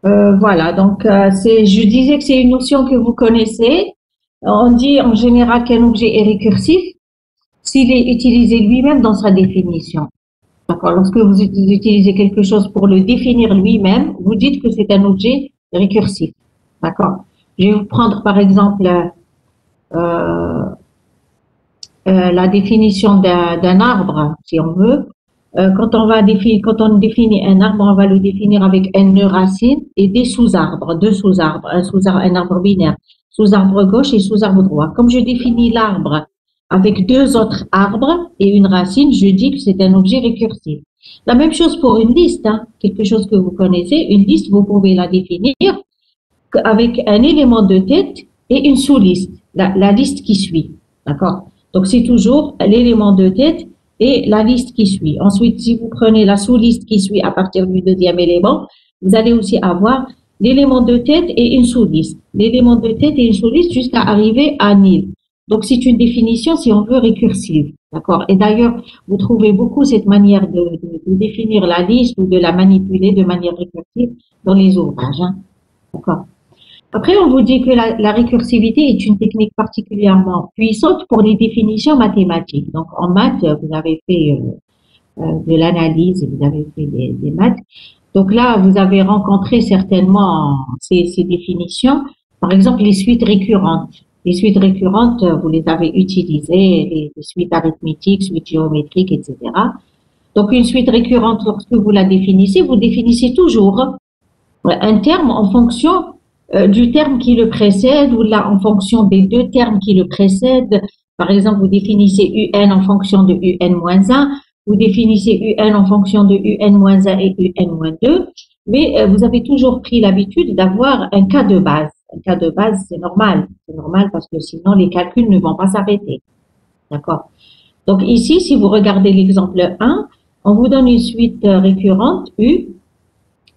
Voilà, donc je disais que c'est une notion que vous connaissez. On dit en général qu'un objet est récursif s'il est utilisé lui-même dans sa définition. D'accord. Lorsque vous utilisez quelque chose pour le définir lui-même, vous dites que c'est un objet récursif. D'accord. Je vais vous prendre par exemple euh, la définition d'un arbre, si on veut. Quand on définit un arbre, on va le définir avec une racine et des sous-arbres, deux sous-arbres, un arbre binaire, sous-arbre gauche et sous-arbre droit. Comme je définis l'arbre avec deux autres arbres et une racine, je dis que c'est un objet récursif. La même chose pour une liste, hein, quelque chose que vous connaissez. Une liste, vous pouvez la définir avec un élément de tête et une sous-liste, la liste qui suit. D'accord. Donc, c'est toujours l'élément de tête et la liste qui suit. Ensuite, si vous prenez la sous-liste qui suit à partir du deuxième élément, vous allez aussi avoir l'élément de tête et une sous-liste. L'élément de tête et une sous-liste jusqu'à arriver à nil. Donc, c'est une définition, si on veut, récursive. D'accord. Et d'ailleurs, vous trouvez beaucoup cette manière de définir la liste ou de la manipuler de manière récursive dans les ouvrages. Hein. D'accord. Après, on vous dit que la récursivité est une technique particulièrement puissante pour les définitions mathématiques. Donc, en maths, vous avez fait de l'analyse et vous avez fait des maths. Donc là, vous avez rencontré certainement ces définitions. Par exemple, les suites récurrentes. Les suites récurrentes, vous les avez utilisées, les suites arithmétiques, suites géométriques, etc. Donc, une suite récurrente, lorsque vous la définissez, vous définissez toujours un terme en fonction du terme qui le précède ou là en fonction des deux termes qui le précèdent. Par exemple, vous définissez UN en fonction de UN-1, vous définissez UN en fonction de UN-1 et UN-2, mais vous avez toujours pris l'habitude d'avoir un cas de base. Un cas de base, c'est normal. C'est normal parce que sinon les calculs ne vont pas s'arrêter. D'accord. Donc ici, si vous regardez l'exemple 1, on vous donne une suite récurrente U.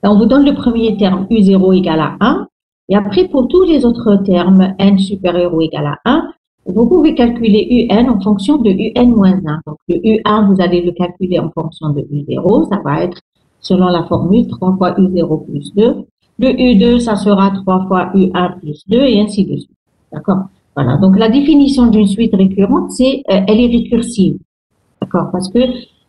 On vous donne le premier terme U0 égale à 1. Et après, pour tous les autres termes n supérieur ou égal à 1, vous pouvez calculer UN en fonction de UN-1. Donc, le U1, vous allez le calculer en fonction de U0. Ça va être, selon la formule, 3 fois U0 plus 2. Le U2, ça sera 3 fois U1 plus 2 et ainsi de suite. D'accord. Voilà. Donc, la définition d'une suite récurrente, elle est récursive. D'accord. Parce que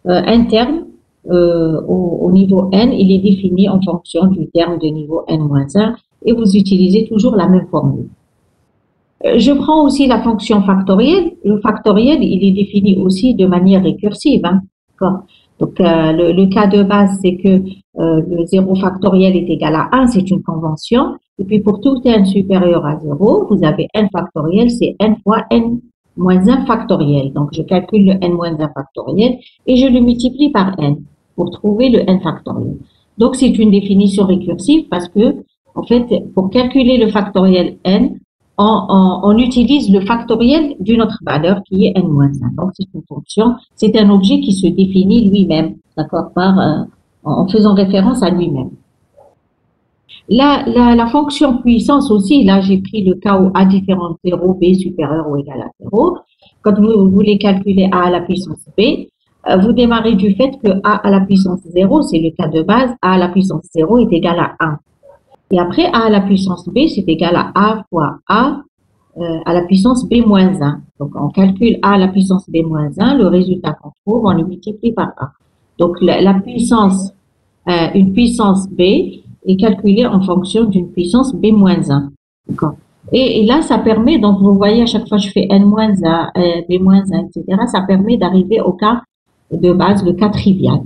un terme, au niveau n, il est défini en fonction du terme de niveau n-1 et vous utilisez toujours la même formule. Je prends aussi la fonction factorielle. Le factoriel, il est défini aussi de manière récursive. Hein. Donc, le cas de base, c'est que le 0 factoriel est égal à 1, c'est une convention. Et puis, pour tout n supérieur à 0, vous avez n factoriel, c'est n fois n-1 factoriel. Donc, je calcule le n-1 factoriel et je le multiplie par n pour trouver le n factoriel. Donc, c'est une définition récursive parce que, en fait, pour calculer le factoriel n, on utilise le factoriel d'une autre valeur qui est n-1. Donc, c'est une fonction, c'est un objet qui se définit lui-même, d'accord, en faisant référence à lui-même. La fonction puissance aussi, là, j'ai pris le cas où a différent de 0, b supérieur ou égal à 0. Quand vous voulez calculer a à la puissance b, vous démarrez du fait que a à la puissance 0, c'est le cas de base, a à la puissance 0 est égal à 1. Et après, a à la puissance b, c'est égal à a fois a à la puissance b moins 1. Donc, on calcule a à la puissance b moins 1, le résultat qu'on trouve, on le multiplie par a. Donc, la puissance, une puissance b est calculée en fonction d'une puissance b moins 1. D'accord. Et là, ça permet, donc vous voyez, à chaque fois que je fais n moins 1, b moins 1, etc., ça permet d'arriver au cas de base, le cas trivial.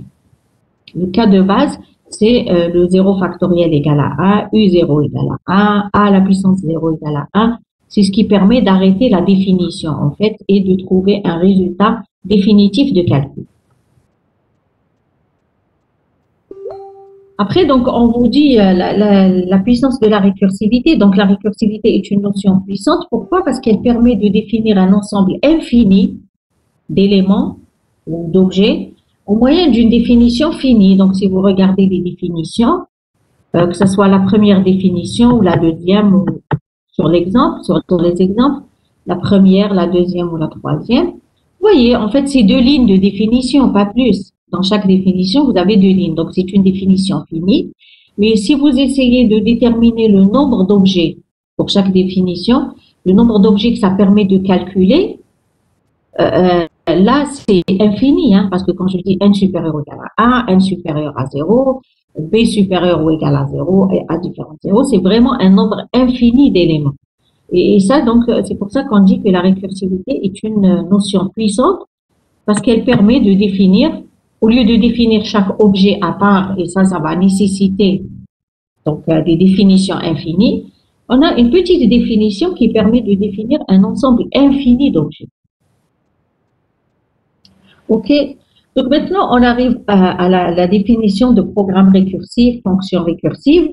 Le cas de base, c'est le 0 factoriel égal à 1, U0 égal à 1, A à la puissance 0 égal à 1. C'est ce qui permet d'arrêter la définition, en fait, et de trouver un résultat définitif de calcul. Après, donc, on vous dit la puissance de la récursivité. Donc, la récursivité est une notion puissante. Pourquoi? Parce qu'elle permet de définir un ensemble infini d'éléments ou d'objets au moyen d'une définition finie. Donc, si vous regardez les définitions, que ce soit la première définition ou la deuxième, ou sur l'exemple, sur les exemples, la première, la deuxième ou la troisième, vous voyez, en fait, c'est deux lignes de définition, pas plus. Dans chaque définition, vous avez deux lignes. Donc, c'est une définition finie. Mais si vous essayez de déterminer le nombre d'objets pour chaque définition, le nombre d'objets que ça permet de calculer, là, c'est infini, hein, parce que quand je dis n supérieur ou égal à 1, n supérieur à 0, b supérieur ou égal à 0 et a différent de 0, c'est vraiment un nombre infini d'éléments. Et ça, donc, c'est pour ça qu'on dit que la récursivité est une notion puissante parce qu'elle permet de définir, au lieu de définir chaque objet à part, et ça va nécessiter donc des définitions infinies, on a une petite définition qui permet de définir un ensemble infini d'objets. OK. Donc maintenant, on arrive à la définition de programme récursif, fonction récursive.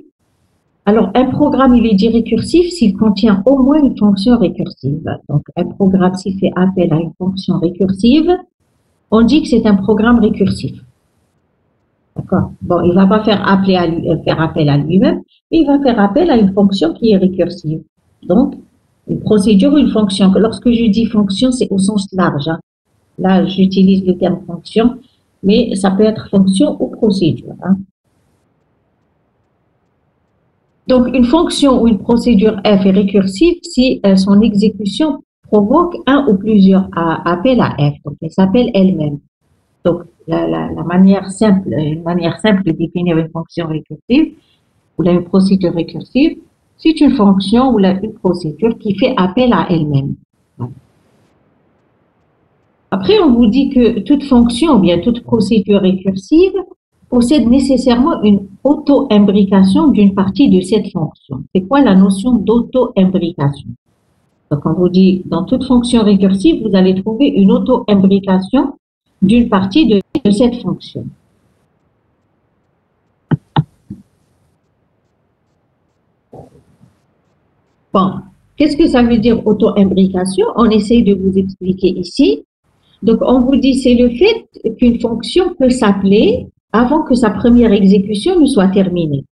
Alors, un programme, il est dit récursif s'il contient au moins une fonction récursive. Donc, un programme, s'il fait appel à une fonction récursive, on dit que c'est un programme récursif. D'accord. Bon, il ne va pas faire appel à lui-même, mais il va faire appel à une fonction qui est récursive. Donc, une procédure ou une fonction. Lorsque je dis fonction, c'est au sens large, hein. Là, j'utilise le terme fonction, mais ça peut être fonction ou procédure, hein. Donc, une fonction ou une procédure f est récursive si son exécution provoque un ou plusieurs appels à f. Donc, elle s'appelle elle-même. Donc, une manière simple de définir une fonction récursive ou une procédure récursive, c'est une fonction ou une procédure qui fait appel à elle-même. Après, on vous dit que toute fonction ou bien toute procédure récursive possède nécessairement une auto-imbrication d'une partie de cette fonction. C'est quoi la notion d'auto-imbrication? Donc, on vous dit, dans toute fonction récursive, vous allez trouver une auto-imbrication d'une partie de cette fonction. Bon, qu'est-ce que ça veut dire auto-imbrication? On essaye de vous expliquer ici. Donc, on vous dit, c'est le fait qu'une fonction peut s'appeler avant que sa première exécution ne soit terminée.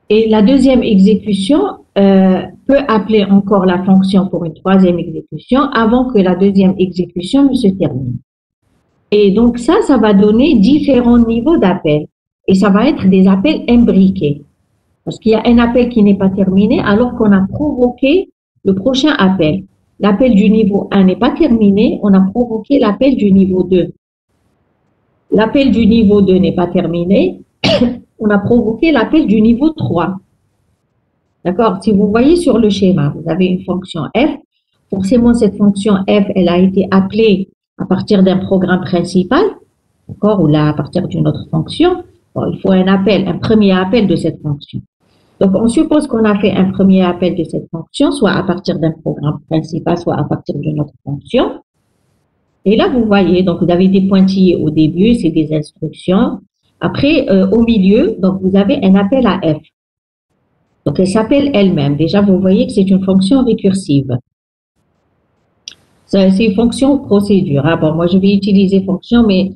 Et la deuxième exécution peut appeler encore la fonction pour une troisième exécution avant que la deuxième exécution ne se termine. Et donc ça va donner différents niveaux d'appels. Et ça va être des appels imbriqués. Parce qu'il y a un appel qui n'est pas terminé alors qu'on a provoqué le prochain appel. L'appel du niveau 1 n'est pas terminé, on a provoqué l'appel du niveau 2. L'appel du niveau 2 n'est pas terminé, on a provoqué l'appel du niveau 3. D'accord? Si vous voyez sur le schéma, vous avez une fonction f. Forcément, cette fonction f, elle a été appelée à partir d'un programme principal, d'accord, ou là à partir d'une autre fonction. Bon, il faut un premier appel de cette fonction. Donc, on suppose qu'on a fait un premier appel de cette fonction, soit à partir d'un programme principal, soit à partir d'une autre fonction. Et là, vous voyez, donc vous avez des pointillés au début, c'est des instructions. Après, au milieu, donc vous avez un appel à f. Donc, elle s'appelle elle-même. Déjà, vous voyez que c'est une fonction récursive. C'est une fonction procédure, hein. Bon, moi, je vais utiliser fonction, mais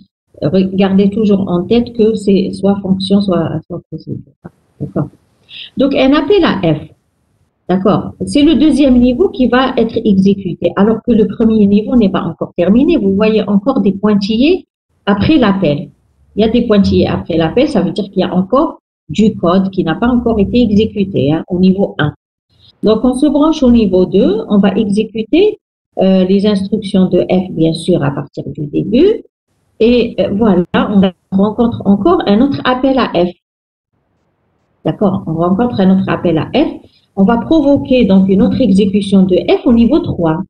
gardez toujours en tête que c'est soit fonction, soit procédure. D'accord. Donc, un appel à f. D'accord. C'est le deuxième niveau qui va être exécuté, alors que le premier niveau n'est pas encore terminé. Vous voyez encore des pointillés après l'appel. Il y a des pointillés après l'appel, ça veut dire qu'il y a encore du code qui n'a pas encore été exécuté, hein, au niveau 1. Donc, on se branche au niveau 2, on va exécuter les instructions de f, bien sûr, à partir du début. Et voilà, on rencontre encore un autre appel à f. D'accord, on rencontre un autre appel à f. On va provoquer donc une autre exécution de f au niveau 3.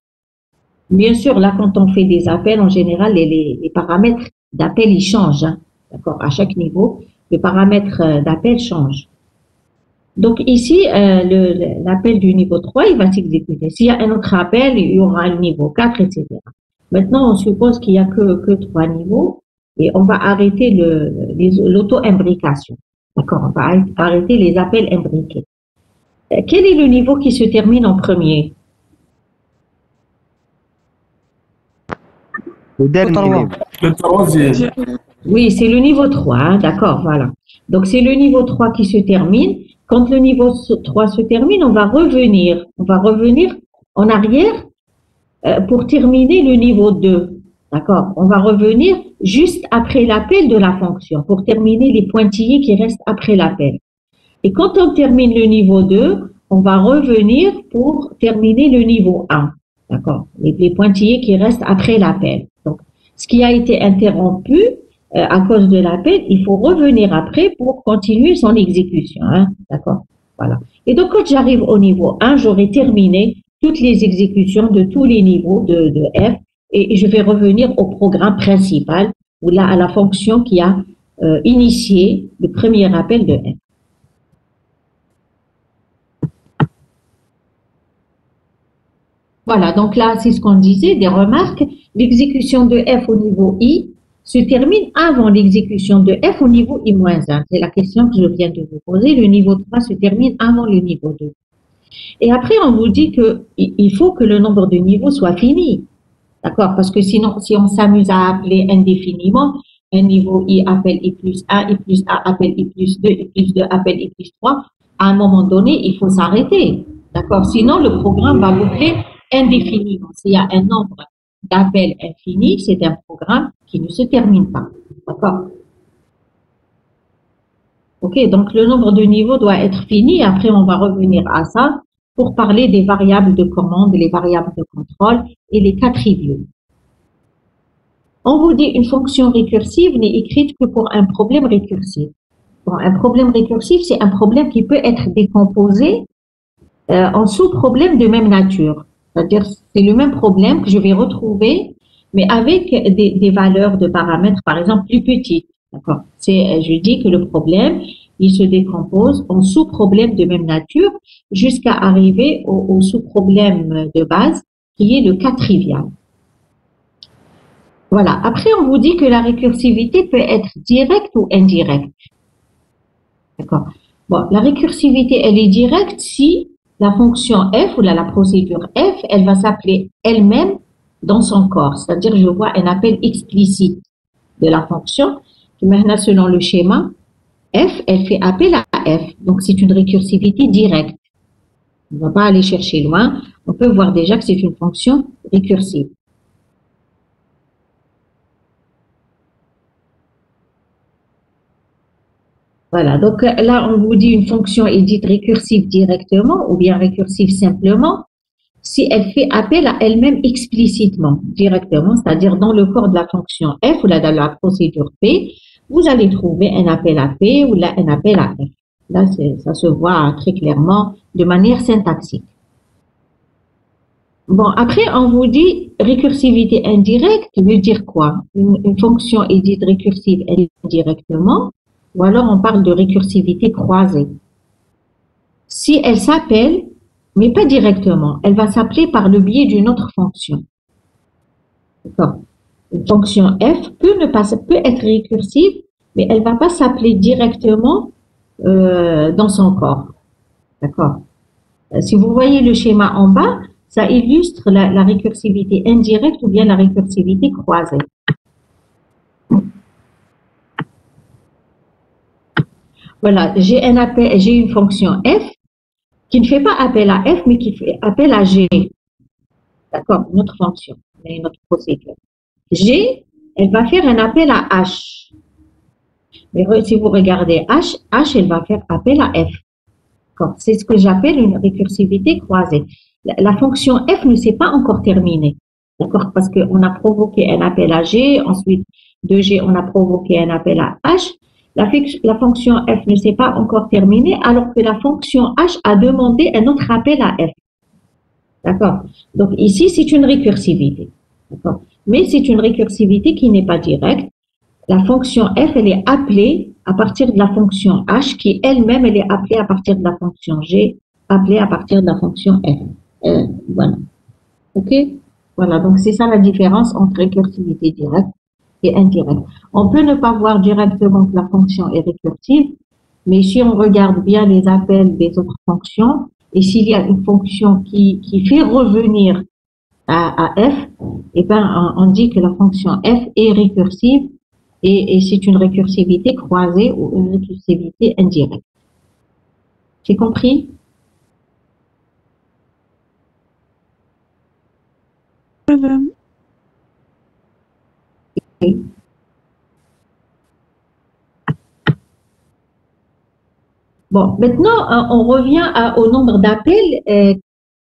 Bien sûr, là, quand on fait des appels, en général, les paramètres d'appel, ils changent, hein. D'accord, à chaque niveau, les paramètres d'appel changent. Donc ici, l'appel du niveau 3, il va s'exécuter. S'il y a un autre appel, il y aura le niveau 4, etc. Maintenant, on suppose qu'il n'y a que 3 niveaux et on va arrêter l'auto-imbrication. D'accord, on va arrêter les appels imbriqués. Quel est le niveau qui se termine en premier? Le dernier niveau. Le troisième. Oui, c'est le niveau 3, hein, d'accord, voilà. Donc, c'est le niveau 3 qui se termine. Quand le niveau 3 se termine, on va revenir en arrière pour terminer le niveau 2. D'accord? On va revenir juste après l'appel de la fonction pour terminer les pointillés qui restent après l'appel. Et quand on termine le niveau 2, on va revenir pour terminer le niveau 1. D'accord? Les pointillés qui restent après l'appel. Donc, ce qui a été interrompu à cause de l'appel, il faut revenir après pour continuer son exécution. Hein? D'accord? Voilà. Et donc, quand j'arrive au niveau 1, j'aurai terminé toutes les exécutions de tous les niveaux de F et je vais revenir au programme principal ou là à la fonction qui a initié le premier appel de F. Voilà, donc là, c'est ce qu'on disait, des remarques. L'exécution de F au niveau I se termine avant l'exécution de F au niveau I-1. C'est la question que je viens de vous poser. Le niveau 3 se termine avant le niveau 2. Et après, on vous dit qu'il faut que le nombre de niveaux soit fini. D'accord? Parce que sinon, si on s'amuse à appeler indéfiniment, un niveau I appelle I plus 1, I plus A appelle I plus 2, I plus 2 appelle I plus 3, à un moment donné, il faut s'arrêter. D'accord? Sinon, le programme va boucler indéfiniment. S'il y a un nombre d'appels infini, c'est un programme qui ne se termine pas. D'accord? Ok, donc le nombre de niveaux doit être fini. Après, on va revenir à ça pour parler des variables de commande, les variables de contrôle et les cas triviaux. On vous dit une fonction récursive n'est écrite que pour un problème récursif. Bon, un problème récursif, c'est un problème qui peut être décomposé en sous-problèmes de même nature. C'est-à-dire, c'est le même problème que je vais retrouver, mais avec des valeurs de paramètres, par exemple, plus petites. D'accord? Je dis que le problème, il se décompose en sous-problèmes de même nature jusqu'à arriver au sous-problème de base, qui est le cas trivial. Voilà. Après, on vous dit que la récursivité peut être directe ou indirecte. D'accord. Bon, la récursivité, elle est directe si la fonction f ou la procédure f, elle va s'appeler elle-même dans son corps. C'est-à-dire, je vois un appel explicite de la fonction. Maintenant, selon le schéma, f, elle fait appel à f. Donc, c'est une récursivité directe. On ne va pas aller chercher loin. On peut voir déjà que c'est une fonction récursive. Voilà, donc là, on vous dit une fonction est dite récursive directement ou bien récursive simplement si elle fait appel à elle-même explicitement, directement, c'est-à-dire dans le corps de la fonction f ou là, dans la procédure p, vous allez trouver un appel à p ou là un appel à f. Là, ça se voit très clairement de manière syntaxique. Bon, après, on vous dit récursivité indirecte veut dire quoi? Une fonction est dite récursive indirectement, ou alors on parle de récursivité croisée. Si elle s'appelle, mais pas directement, elle va s'appeler par le biais d'une autre fonction. D'accord? Une fonction f peut être récursive, mais elle ne va pas s'appeler directement dans son corps. D'accord? Si vous voyez le schéma en bas, ça illustre la récursivité indirecte ou bien la récursivité croisée. Voilà, j'ai une fonction f qui ne fait pas appel à f, mais qui fait appel à g. D'accord, une autre fonction, une autre procédure. G, elle va faire un appel à h. Mais si vous regardez h, elle va faire appel à f. C'est ce que j'appelle une récursivité croisée. La fonction f ne s'est pas encore terminée. D'accord? Parce qu'on a provoqué un appel à g, ensuite de g, on a provoqué un appel à h. La fonction f ne s'est pas encore terminée, alors que la fonction h a demandé un autre appel à f. D'accord? Donc ici, c'est une récursivité. D'accord? Mais c'est une récursivité qui n'est pas directe. La fonction f, elle est appelée à partir de la fonction h, qui elle-même, elle est appelée à partir de la fonction g, appelée à partir de la fonction f. Voilà. OK? Voilà, donc c'est ça la différence entre récursivité directe et indirecte. On peut ne pas voir directement que la fonction est récursive, mais si on regarde bien les appels des autres fonctions, et s'il y a une fonction qui fait revenir à f, eh ben, on dit que la fonction f est récursive et c'est une récursivité croisée ou une récursivité indirecte. J'ai compris? Madame, Oui. Bon, maintenant, on revient au nombre d'appels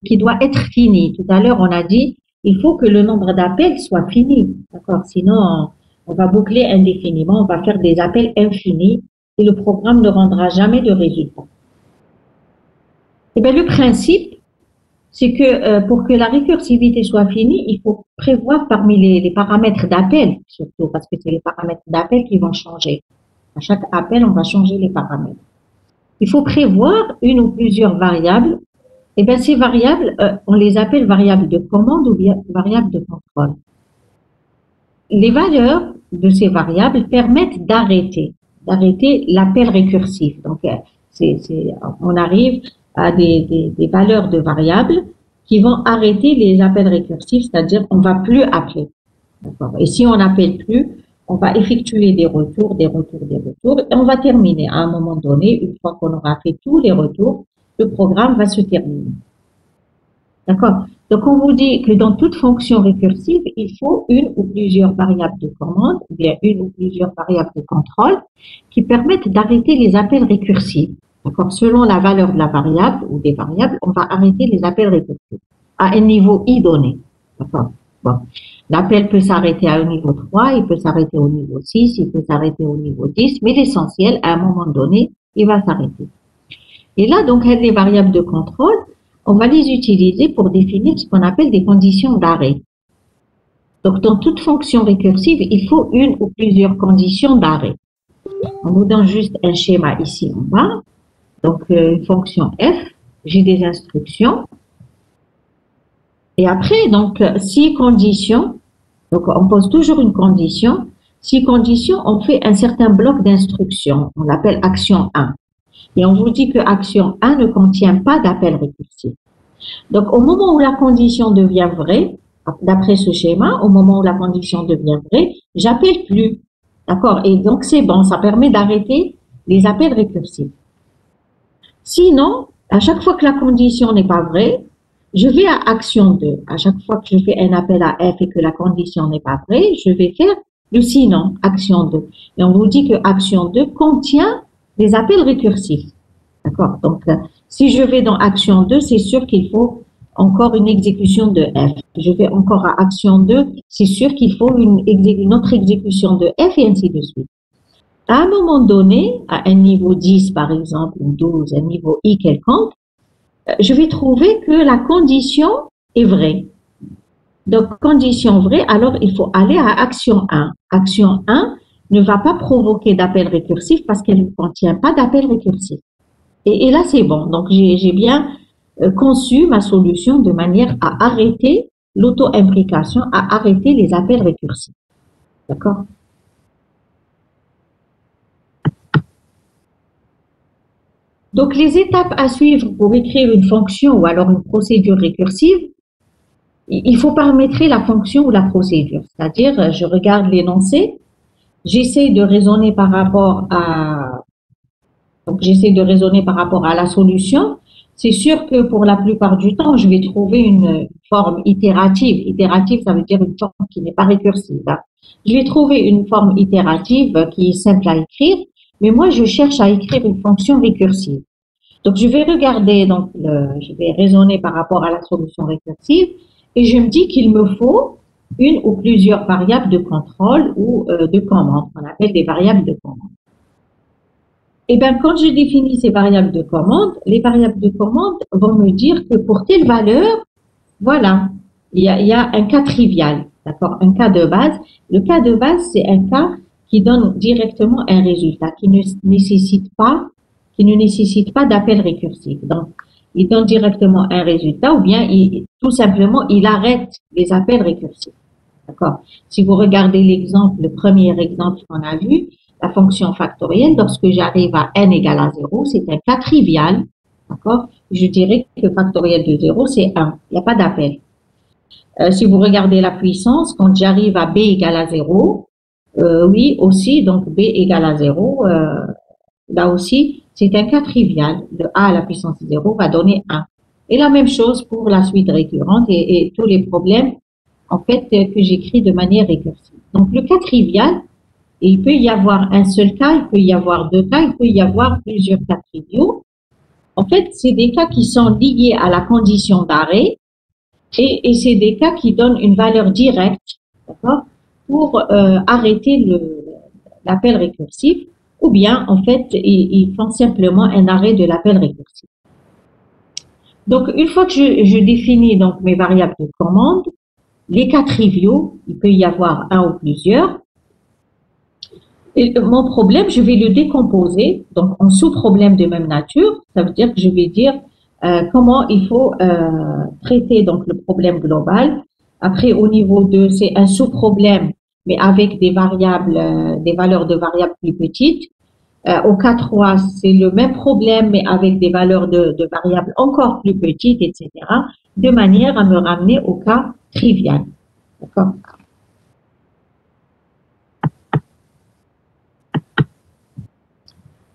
qui doit être fini. Tout à l'heure, on a dit il faut que le nombre d'appels soit fini. D'accord? Sinon, on va boucler indéfiniment, on va faire des appels infinis et le programme ne rendra jamais de résultat. Eh bien, le principe, c'est que pour que la récursivité soit finie, il faut prévoir parmi les paramètres d'appel, surtout parce que c'est les paramètres d'appel qui vont changer. À chaque appel, on va changer les paramètres. Il faut prévoir une ou plusieurs variables. Et bien, ces variables, on les appelle variables de commande ou bien variables de contrôle. Les valeurs de ces variables permettent d'arrêter l'appel récursif. Donc, on arrive à des valeurs de variables qui vont arrêter les appels récursifs, c'est-à-dire on ne va plus appeler. Et si on n'appelle plus, on va effectuer des retours, et on va terminer. À un moment donné, une fois qu'on aura fait tous les retours, le programme va se terminer. D'accord? Donc, on vous dit que dans toute fonction récursive, il faut une ou plusieurs variables de commande, ou bien une ou plusieurs variables de contrôle qui permettent d'arrêter les appels récursifs. D'accord? Selon la valeur de la variable ou des variables, on va arrêter les appels récursifs à un niveau i donné. D'accord? Bon. L'appel peut s'arrêter à un niveau 3, il peut s'arrêter au niveau 6, il peut s'arrêter au niveau 10, mais l'essentiel, à un moment donné, il va s'arrêter. Et là, donc, les variables de contrôle, on va les utiliser pour définir ce qu'on appelle des conditions d'arrêt. Donc, dans toute fonction récursive, il faut une ou plusieurs conditions d'arrêt. On nous donne juste un schéma ici en bas. Donc, une fonction f, j'ai des instructions. Et après, donc, si conditions, donc on pose toujours une condition. Si condition, on fait un certain bloc d'instructions. On l'appelle action 1. Et on vous dit que action 1 ne contient pas d'appel récursif. Donc, au moment où la condition devient vraie, d'après ce schéma, au moment où la condition devient vraie, j'appelle plus. D'accord? Et donc, c'est bon, ça permet d'arrêter les appels récursifs. Sinon, à chaque fois que la condition n'est pas vraie, je vais à action 2. À chaque fois que je fais un appel à f et que la condition n'est pas vraie, je vais faire le sinon, action 2. Et on vous dit que action 2 contient des appels récursifs. D'accord? Donc, si je vais dans action 2, c'est sûr qu'il faut encore une exécution de f. Je vais encore à action 2, c'est sûr qu'il faut une autre exécution de f et ainsi de suite. À un moment donné, à un niveau 10 par exemple, ou 12, un niveau i quelconque, je vais trouver que la condition est vraie. Donc, condition vraie, alors il faut aller à action 1. Action 1 ne va pas provoquer d'appel récursif parce qu'elle ne contient pas d'appel récursif. Et là, c'est bon. Donc, j'ai bien conçu ma solution de manière à arrêter l'auto-imbrication, à arrêter les appels récursifs. D'accord? Donc, les étapes à suivre pour écrire une fonction ou alors une procédure récursive, il faut paramétrer la fonction ou la procédure. C'est-à-dire, je regarde l'énoncé, j'essaie de raisonner par rapport à la solution. C'est sûr que pour la plupart du temps, je vais trouver une forme itérative. Itérative, ça veut dire une forme qui n'est pas récursive. Je vais trouver une forme itérative qui est simple à écrire, mais moi, je cherche à écrire une fonction récursive. Donc, je vais regarder, donc, je vais raisonner par rapport à la solution récursive et je me dis qu'il me faut une ou plusieurs variables de contrôle ou de commande, qu'on appelle des variables de commande. Et bien, quand je définis ces variables de commande, les variables de commande vont me dire que pour telle valeur, voilà, il y a un cas trivial, d'accord, un cas de base. Le cas de base, c'est un cas qui donne directement un résultat, qui ne nécessite pas d'appel récursif. Donc, il donne directement un résultat ou bien tout simplement, il arrête les appels récursifs. D'accord? Si vous regardez l'exemple, le premier exemple qu'on a vu, la fonction factorielle, lorsque j'arrive à n égale à 0, c'est un cas trivial. D'accord? Je dirais que factoriel de 0, c'est 1. Il n'y a pas d'appel. Si vous regardez la puissance, quand j'arrive à b égale à 0, oui, aussi, donc b égale à 0, là aussi, c'est un cas trivial. Le a à la puissance 0 va donner 1. Et la même chose pour la suite récurrente et tous les problèmes, en fait, que j'écris de manière récursive. Donc, le cas trivial, il peut y avoir un seul cas, il peut y avoir deux cas, il peut y avoir plusieurs cas triviaux. En fait, c'est des cas qui sont liés à la condition d'arrêt et c'est des cas qui donnent une valeur directe, d'accord, pour arrêter l'appel récursif, ou bien, en fait, ils font simplement un arrêt de l'appel récursif. Donc, une fois que je définis donc mes variables de commande, les cas triviaux, il peut y avoir un ou plusieurs. Et mon problème, je vais le décomposer donc en sous-problèmes de même nature. Ça veut dire que je vais dire comment il faut traiter donc le problème global. Après, au niveau 2, c'est un sous-problème, mais avec des variables, des valeurs de variables plus petites. Au cas 3, c'est le même problème, mais avec des valeurs de variables encore plus petites, etc., de manière à me ramener au cas trivial. D'accord?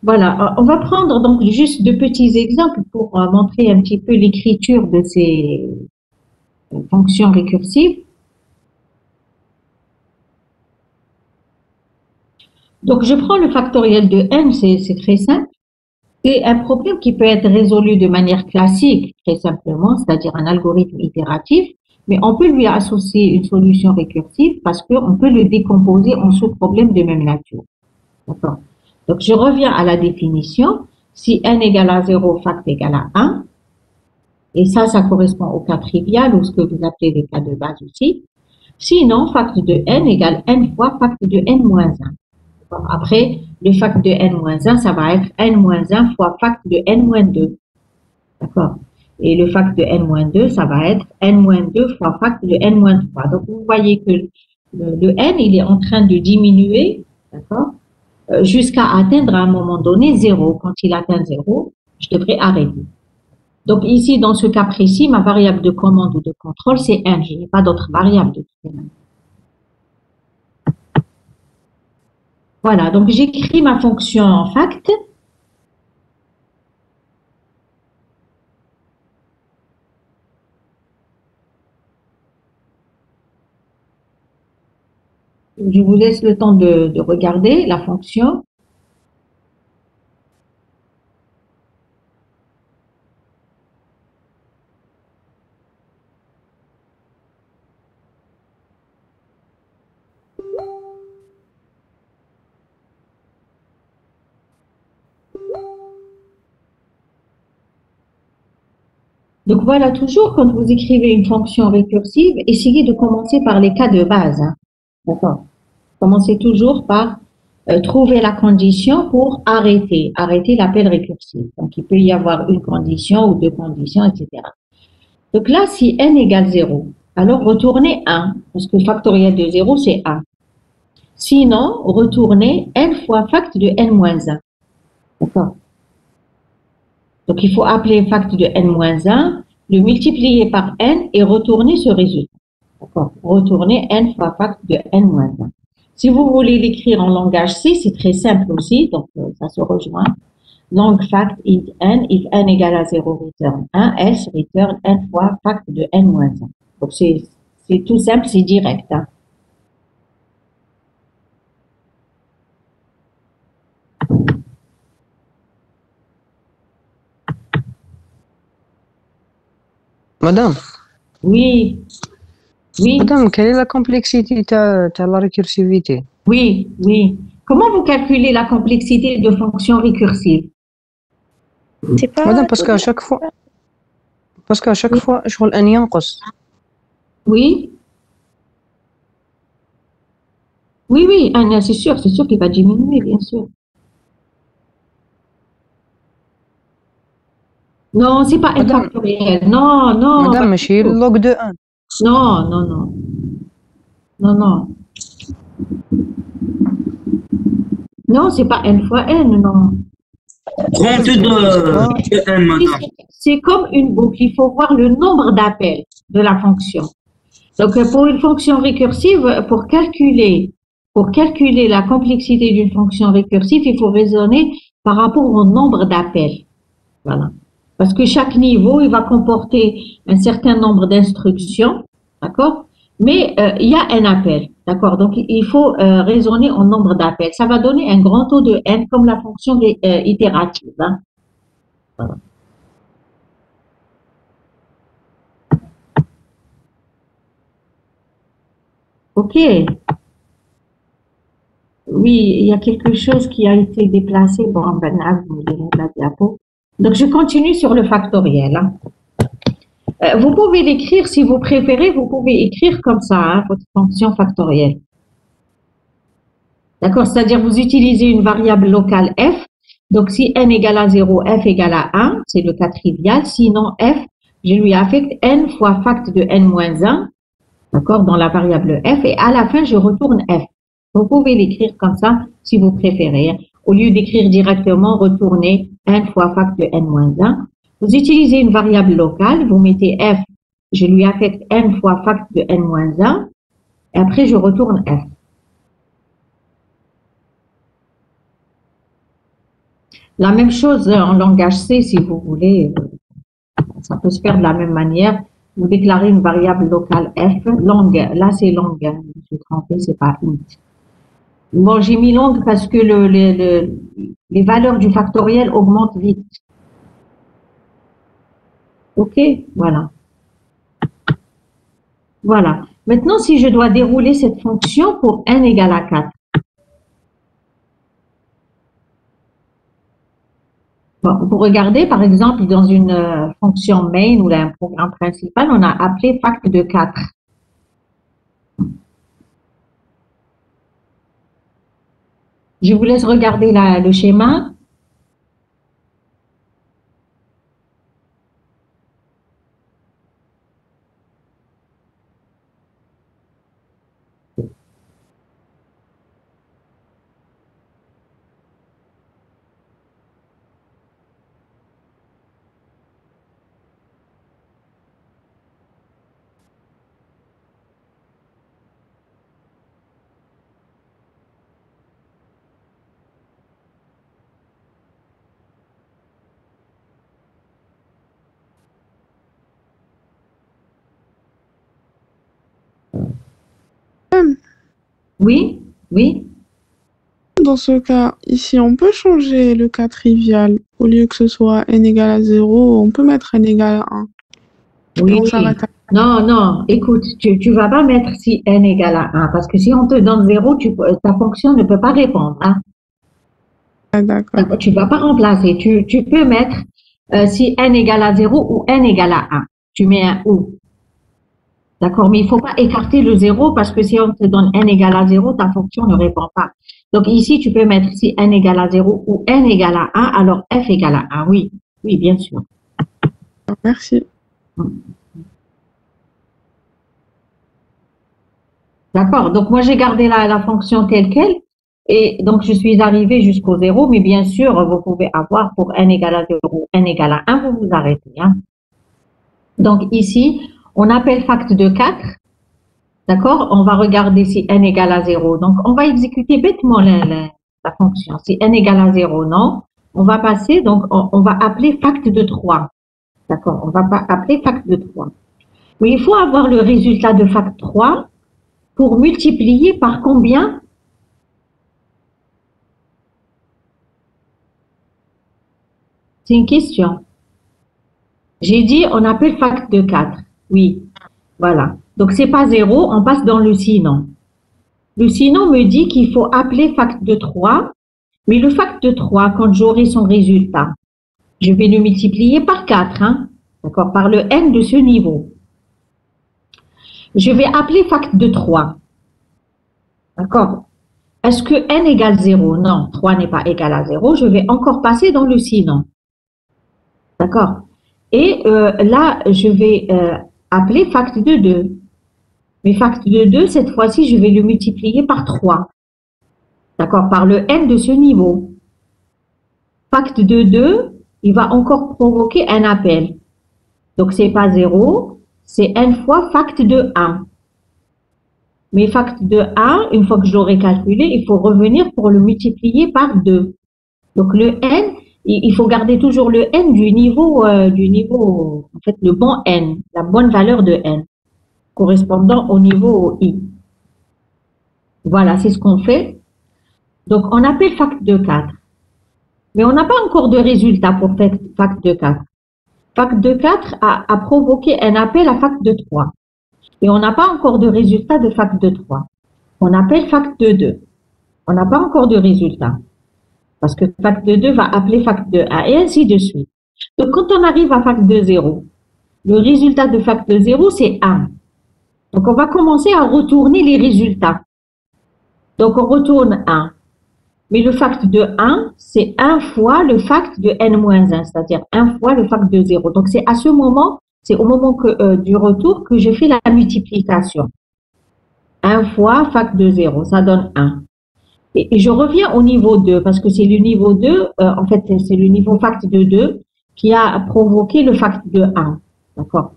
Voilà, on va prendre donc juste deux petits exemples pour montrer un petit peu l'écriture de ces fonctions récursives. Donc, je prends le factoriel de n, c'est très simple. C'est un problème qui peut être résolu de manière classique, très simplement, c'est-à-dire un algorithme itératif, mais on peut lui associer une solution récursive parce qu'on peut le décomposer en sous-problèmes de même nature. D'accord? Donc, je reviens à la définition. Si n égale à 0, fact égale à 1, et ça correspond au cas trivial ou ce que vous appelez les cas de base aussi. Sinon, fact de n égale n fois fact de n moins 1. Après, le fact de n-1, ça va être n-1 fois fact de n-2. D'accord? Et le fact de n-2, ça va être n-2 fois fact de n-3. Donc, vous voyez que le n, il est en train de diminuer, d'accord? Jusqu'à atteindre à un moment donné 0. Quand il atteint 0, je devrais arrêter. Donc, ici, dans ce cas précis, ma variable de commande ou de contrôle, c'est n. Je n'ai pas d'autre variable de toute manière. Voilà, donc j'écris ma fonction en fact. Je vous laisse le temps de regarder la fonction. Donc voilà, toujours quand vous écrivez une fonction récursive, essayez de commencer par les cas de base. Hein. D'accord. Commencez toujours par trouver la condition pour arrêter l'appel récursif. Donc il peut y avoir une condition ou deux conditions, etc. Donc là, si n égale 0, alors retournez 1, parce que le factoriel de 0, c'est 1. Sinon, retournez n fois fact de n-1. D'accord. Donc, il faut appeler fact de n-1, le multiplier par n et retourner ce résultat. D'accord. Retourner n fois fact de n-1. Si vous voulez l'écrire en langage C, c'est très simple aussi, donc ça se rejoint. Long fact if n égale à 0, return 1, s return n fois fact de n-1. Donc, c'est tout simple, c'est direct. Hein. Madame, Oui, oui, madame, quelle est la complexité de la récursivité? oui, oui. Comment vous calculez la complexité de fonctions récursives? C'est pas Madame, parce qu'à chaque fois, je roule un ينقص. Oui. Oui, oui, Anna, c'est sûr qu'il va diminuer, bien sûr. Non, c'est pas un Madame. factoriel. Non, non. Madame, pas ماشي du tout. log de 1. Non, non, non. Non, non. Non, c'est pas n fois n, non. Compte de n, madame. C'est comme une boucle. Il faut voir le nombre d'appels de la fonction. Donc, pour une fonction récursive, pour calculer la complexité d'une fonction récursive, il faut raisonner par rapport au nombre d'appels. Voilà. Parce que chaque niveau, il va comporter un certain nombre d'instructions, d'accord? Mais il y a un appel. D'accord, donc il faut raisonner en nombre d'appels. Ça va donner un grand taux de n comme la fonction itérative. Hein. Voilà. Ok. Oui, il y a quelque chose qui a été déplacé. Bon, ben, là, vous me direz la diapo. Donc, je continue sur le factoriel. Hein. Vous pouvez l'écrire, si vous préférez, vous pouvez écrire comme ça, hein, votre fonction factorielle. D'accord? C'est-à-dire, vous utilisez une variable locale f. Donc, si n égale à 0, f égale à 1, c'est le cas trivial. Sinon, f, je lui affecte n fois fact de n moins 1, d'accord, dans la variable f. Et à la fin, je retourne f. Vous pouvez l'écrire comme ça, si vous préférez. Au lieu d'écrire directement, retournez n fois fact de n moins 1. Vous utilisez une variable locale, vous mettez f, je lui affecte n fois fact de n moins 1, et après je retourne f. La même chose en langage C, si vous voulez, ça peut se faire de la même manière. Vous déclarez une variable locale f, longue, là c'est longue, hein, je me suis trompée, c'est pas int. Bon, j'ai mis longue parce que les valeurs du factoriel augmentent vite. Ok, voilà. Voilà. Maintenant, si je dois dérouler cette fonction pour n égale à 4. Bon, vous regardez, par exemple, dans une fonction main ou un programme principal, on a appelé fact de 4. Je vous laisse regarder le schéma. Oui, oui. Dans ce cas, ici, on peut changer le cas trivial. Au lieu que ce soit n égale à 0, on peut mettre n égale à 1. Oui. Et on s'arrête à... Non, non, écoute, tu vas pas mettre si n égale à 1, parce que si on te donne 0, ta fonction ne peut pas répondre. Hein. Ah, d'accord. Tu ne vas pas remplacer. Tu peux mettre si n égale à 0 ou n égale à 1. Tu mets un ou. D'accord, mais il ne faut pas écarter le 0 parce que si on te donne n égale à 0, ta fonction ne répond pas. Donc ici, tu peux mettre si n égale à 0 ou n égale à 1, alors f égale à 1. Oui, oui, bien sûr. Merci. D'accord, donc moi j'ai gardé la fonction telle qu'elle et donc je suis arrivée jusqu'au 0, mais bien sûr, vous pouvez avoir pour n égale à 0 ou n égale à 1, vous vous arrêtez. Hein. Donc ici, on appelle fact de 4. D'accord? On va regarder si n égale à 0. Donc, on va exécuter bêtement la fonction. Si n égale à 0, non. On va passer, donc, on va appeler fact de 3. D'accord? On va pas appeler fact de 3. Mais il faut avoir le résultat de fact 3 pour multiplier par combien? C'est une question. J'ai dit, on appelle fact de 4. Oui. Voilà. Donc, c'est pas 0, on passe dans le sinon. Le sinon me dit qu'il faut appeler fact de 3, mais le fact de 3, quand j'aurai son résultat, je vais le multiplier par 4, hein, d'accord, par le n de ce niveau. Je vais appeler fact de 3. D'accord. Est-ce que n égale 0? Non, 3 n'est pas égal à 0. Je vais encore passer dans le sinon. D'accord. Et là, je vais appeler fact de 2. Mais fact de 2, cette fois-ci, je vais le multiplier par 3. D'accord, par le n de ce niveau. Fact de 2, il va encore provoquer un appel. Donc, ce n'est pas 0, c'est n fois fact de 1. Mais fact de 1, une fois que je l'aurai calculé, il faut revenir pour le multiplier par 2. Donc, le n, il faut garder toujours le n du niveau, en fait, le bon n, la bonne valeur de n, correspondant au niveau i. Voilà, c'est ce qu'on fait. Donc, on appelle fact de 4. Mais on n'a pas encore de résultat pour fact de 4. Fact de 4 a provoqué un appel à fact de 3. Et on n'a pas encore de résultat de fact de 3. On appelle fact de 2. On n'a pas encore de résultat. Parce que fact de 2 va appeler fact de 1 et ainsi de suite. Donc, quand on arrive à fact de 0, le résultat de fact de 0, c'est 1. Donc, on va commencer à retourner les résultats. Donc, on retourne 1. Mais le fact de 1, c'est 1 fois le fact de n-1, c'est-à-dire 1 fois le fact de 0. Donc, c'est à ce moment, c'est au moment du retour que je fais la multiplication. 1 fois fact de 0, ça donne 1. Et je reviens au niveau 2, parce que c'est le niveau 2, en fait, c'est le niveau fact de 2 qui a provoqué le fact de 1. D'accord?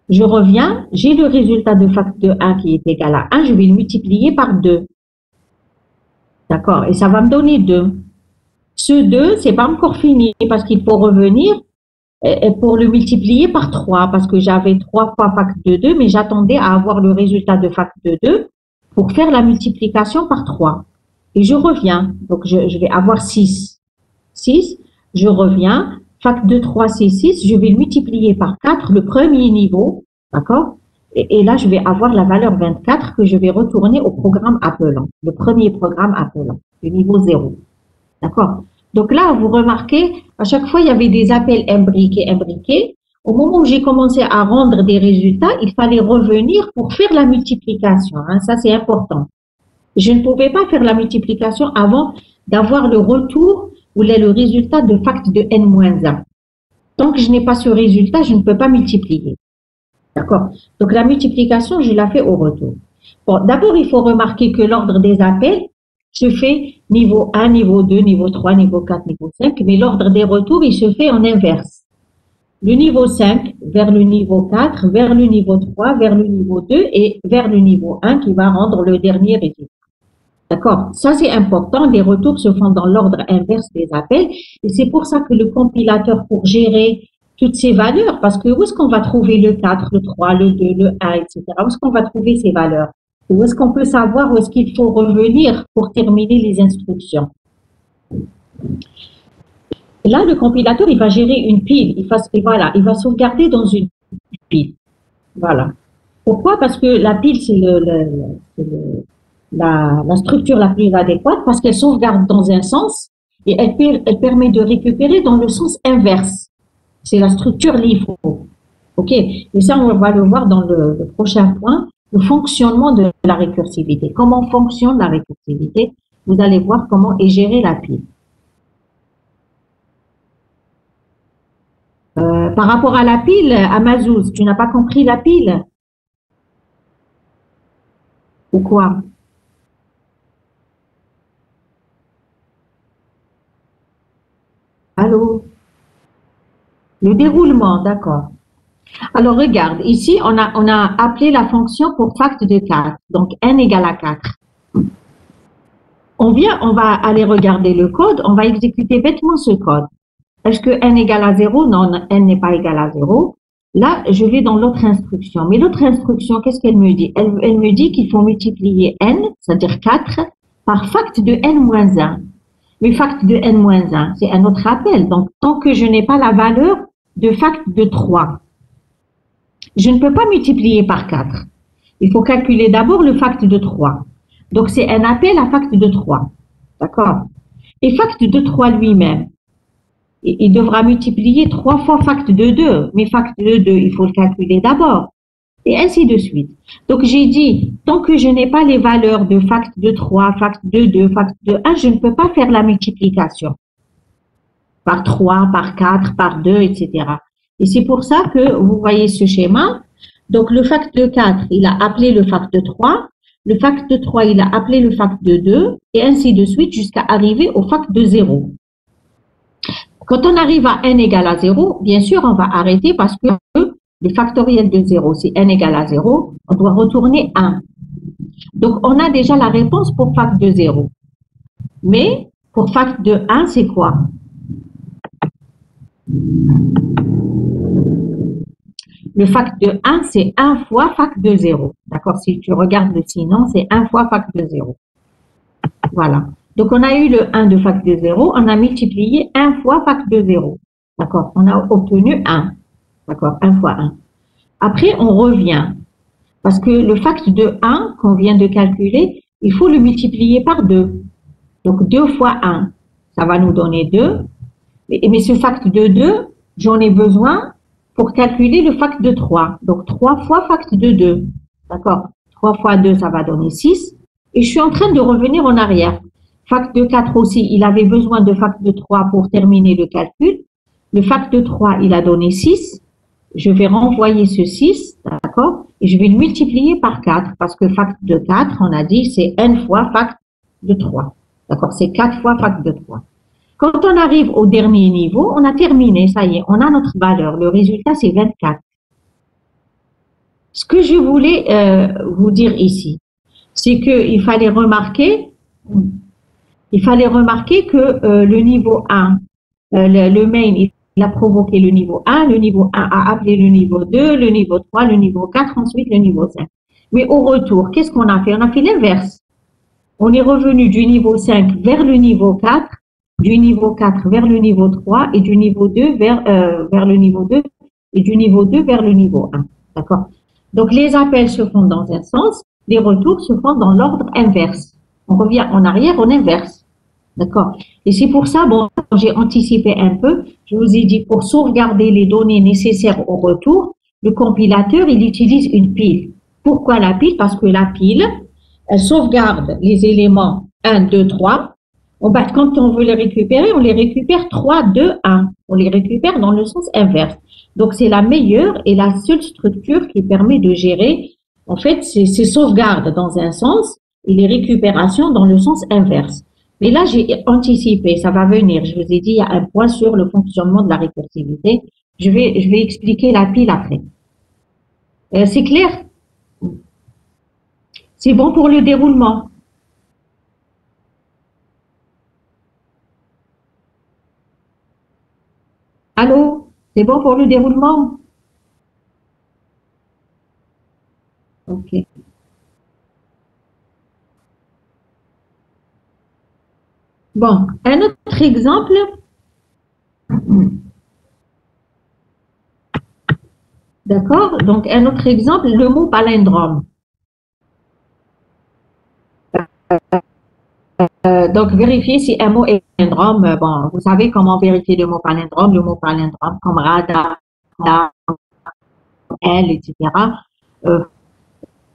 Je reviens, j'ai le résultat de fact de 1 qui est égal à 1, je vais le multiplier par 2. D'accord? Et ça va me donner 2. Ce 2, c'est pas encore fini parce qu'il faut revenir pour le multiplier par 3 parce que j'avais 3 fois fact de 2, mais j'attendais à avoir le résultat de fact de 2 pour faire la multiplication par 3. Et je reviens. Donc, je vais avoir 6. 6, je reviens. Fact de 3, c'est 6. Je vais le multiplier par 4, le premier niveau. D'accord? Et là, je vais avoir la valeur 24 que je vais retourner au programme appelant, le premier programme appelant, le niveau 0. D'accord? Donc là, vous remarquez, à chaque fois, il y avait des appels imbriqués. Au moment où j'ai commencé à rendre des résultats, il fallait revenir pour faire la multiplication. Hein, ça, c'est important. Je ne pouvais pas faire la multiplication avant d'avoir le retour ou le résultat de fact de n-1. Tant que je n'ai pas ce résultat, je ne peux pas multiplier. D'accord? Donc, la multiplication, je la fais au retour. Bon, d'abord, il faut remarquer que l'ordre des appels se fait niveau 1, niveau 2, niveau 3, niveau 4, niveau 5, mais l'ordre des retours, il se fait en inverse. Le niveau 5 vers le niveau 4, vers le niveau 3, vers le niveau 2 et vers le niveau 1 qui va rendre le dernier résultat. D'accord? Ça, c'est important. Les retours se font dans l'ordre inverse des appels. Et c'est pour ça que le compilateur, pour gérer toutes ces valeurs, parce que où est-ce qu'on va trouver le 4, le 3, le 2, le 1, etc. Où est-ce qu'on va trouver ces valeurs? Où est-ce qu'on peut savoir où est-ce qu'il faut revenir pour terminer les instructions? Et là, le compilateur, il va gérer une pile. Il va sauvegarder dans une pile. Voilà. Pourquoi? Parce que la pile, c'est la structure la plus adéquate parce qu'elle sauvegarde dans un sens et elle permet de récupérer dans le sens inverse. C'est la structure LIFO. OK? Et ça, on va le voir dans le prochain point, le fonctionnement de la récursivité. Comment fonctionne la récursivité? Vous allez voir comment est gérée la pile. Par rapport à la pile, Amazouz, tu n'as pas compris la pile? Ou quoi? Allô? Le déroulement, d'accord. Alors, regarde, ici, on a appelé la fonction pour fact de 4. Donc, n égale à 4. On va aller regarder le code, on va exécuter bêtement ce code. Est-ce que n égale à 0? Non, n n'est pas égal à 0. Là, je vais dans l'autre instruction. Mais l'autre instruction, qu'est-ce qu'elle me dit? Elle me dit qu'il faut multiplier n, c'est-à-dire 4, par fact de n-1. Le fact de n-1, c'est un autre appel. Donc, tant que je n'ai pas la valeur de fact de 3, je ne peux pas multiplier par 4. Il faut calculer d'abord le fact de 3. Donc, c'est un appel à fact de 3. D'accord? Et fact de 3 lui-même, il devra multiplier 3 fois fact de 2. Mais fact de 2, il faut le calculer d'abord. Et ainsi de suite. Donc, j'ai dit, tant que je n'ai pas les valeurs de fact de 3, fact de 2, fact de 1, je ne peux pas faire la multiplication. Par 3, par 4, par 2, etc. Et c'est pour ça que vous voyez ce schéma. Donc, le fact de 4, il a appelé le fact de 3. Le fact de 3, il a appelé le fact de 2. Et ainsi de suite jusqu'à arriver au fact de 0. Quand on arrive à n égale à 0, bien sûr, on va arrêter parce que le factoriel de 0, c'est n égale à 0, on doit retourner 1. Donc, on a déjà la réponse pour fact de 0. Mais, pour fact de 1, c'est le fact de 1, c'est 1 fois fact de 0. D'accord? Si tu regardes le sinon, c'est 1 fois fact de 0. Voilà. Donc, on a eu le 1 de fact de 0, on a multiplié 1 fois fact de 0. D'accord? On a obtenu 1. D'accord? 1 fois 1. Après, on revient. Parce que le fact de 1 qu'on vient de calculer, il faut le multiplier par 2. Donc, 2 fois 1, ça va nous donner 2. Mais ce fact de 2, j'en ai besoin pour calculer le fact de 3. Donc, 3 fois fact de 2. D'accord? 3 fois 2, ça va donner 6. Et je suis en train de revenir en arrière. Fact de 4 aussi, il avait besoin de fact de 3 pour terminer le calcul. Le fact de 3, il a donné 6. Je vais renvoyer ce 6, d'accord? Et je vais le multiplier par 4, parce que fact de 4, on a dit, c'est n fois fact de 3. D'accord? C'est 4 fois fact de 3. Quand on arrive au dernier niveau, on a terminé, ça y est, on a notre valeur. Le résultat, c'est 24. Ce que je voulais vous dire ici, c'est qu'il fallait remarquer que le niveau 1, le main, il a provoqué le niveau 1 a appelé le niveau 2, le niveau 3, le niveau 4, ensuite le niveau 5. Mais au retour, qu'est-ce qu'on a fait? On a fait l'inverse. On est revenu du niveau 5 vers le niveau 4, du niveau 4 vers le niveau 3 et du niveau 2 vers le niveau 2 et du niveau 2 vers le niveau 1. D'accord? Donc, les appels se font dans un sens, les retours se font dans l'ordre inverse. On revient en arrière, on inverse. D'accord? Et c'est pour ça, bon, j'ai anticipé un peu, je vous ai dit, pour sauvegarder les données nécessaires au retour, le compilateur, il utilise une pile. Pourquoi la pile? Parce que la pile, elle sauvegarde les éléments 1, 2, 3. Quand on veut les récupérer, on les récupère 3, 2, 1. On les récupère dans le sens inverse. Donc, c'est la meilleure et la seule structure qui permet de gérer, en fait, ces sauvegardes dans un sens et les récupérations dans le sens inverse. Mais là, j'ai anticipé, ça va venir. Je vous ai dit, il y a un point sur le fonctionnement de la récursivité. Je vais expliquer la pile après. C'est clair? C'est bon pour le déroulement. Allô? C'est bon pour le déroulement? Ok. Bon, un autre exemple. D'accord? Donc, un autre exemple, le mot palindrome. Donc, vérifier si un mot est palindrome. Bon, vous savez comment vérifier le mot palindrome comme radar, L, etc.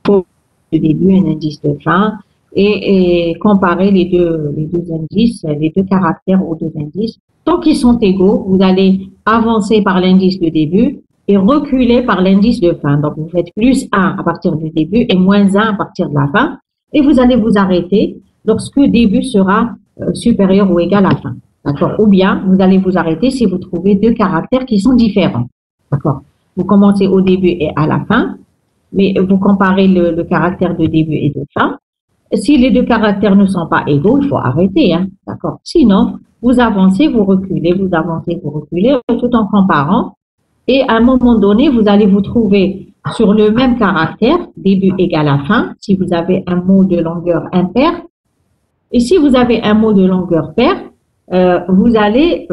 Pour le début, un indice de fin, et comparer les deux indices, les deux caractères aux deux indices. Tant qu'ils sont égaux, vous allez avancer par l'indice de début et reculer par l'indice de fin. Donc, vous faites plus 1 à partir du début et moins 1 à partir de la fin. Et vous allez vous arrêter lorsque le début sera supérieur ou égal à fin. D'accord? Ou bien, vous allez vous arrêter si vous trouvez deux caractères qui sont différents. D'accord? Vous commencez au début et à la fin, mais vous comparez le caractère de début et de fin. Si les deux caractères ne sont pas égaux, il faut arrêter. Hein? D'accord? Sinon, vous avancez, vous reculez, vous avancez, vous reculez, tout en comparant. Et à un moment donné, vous allez vous trouver sur le même caractère, début égal à fin, si vous avez un mot de longueur impair. Et si vous avez un mot de longueur paire, vous allez...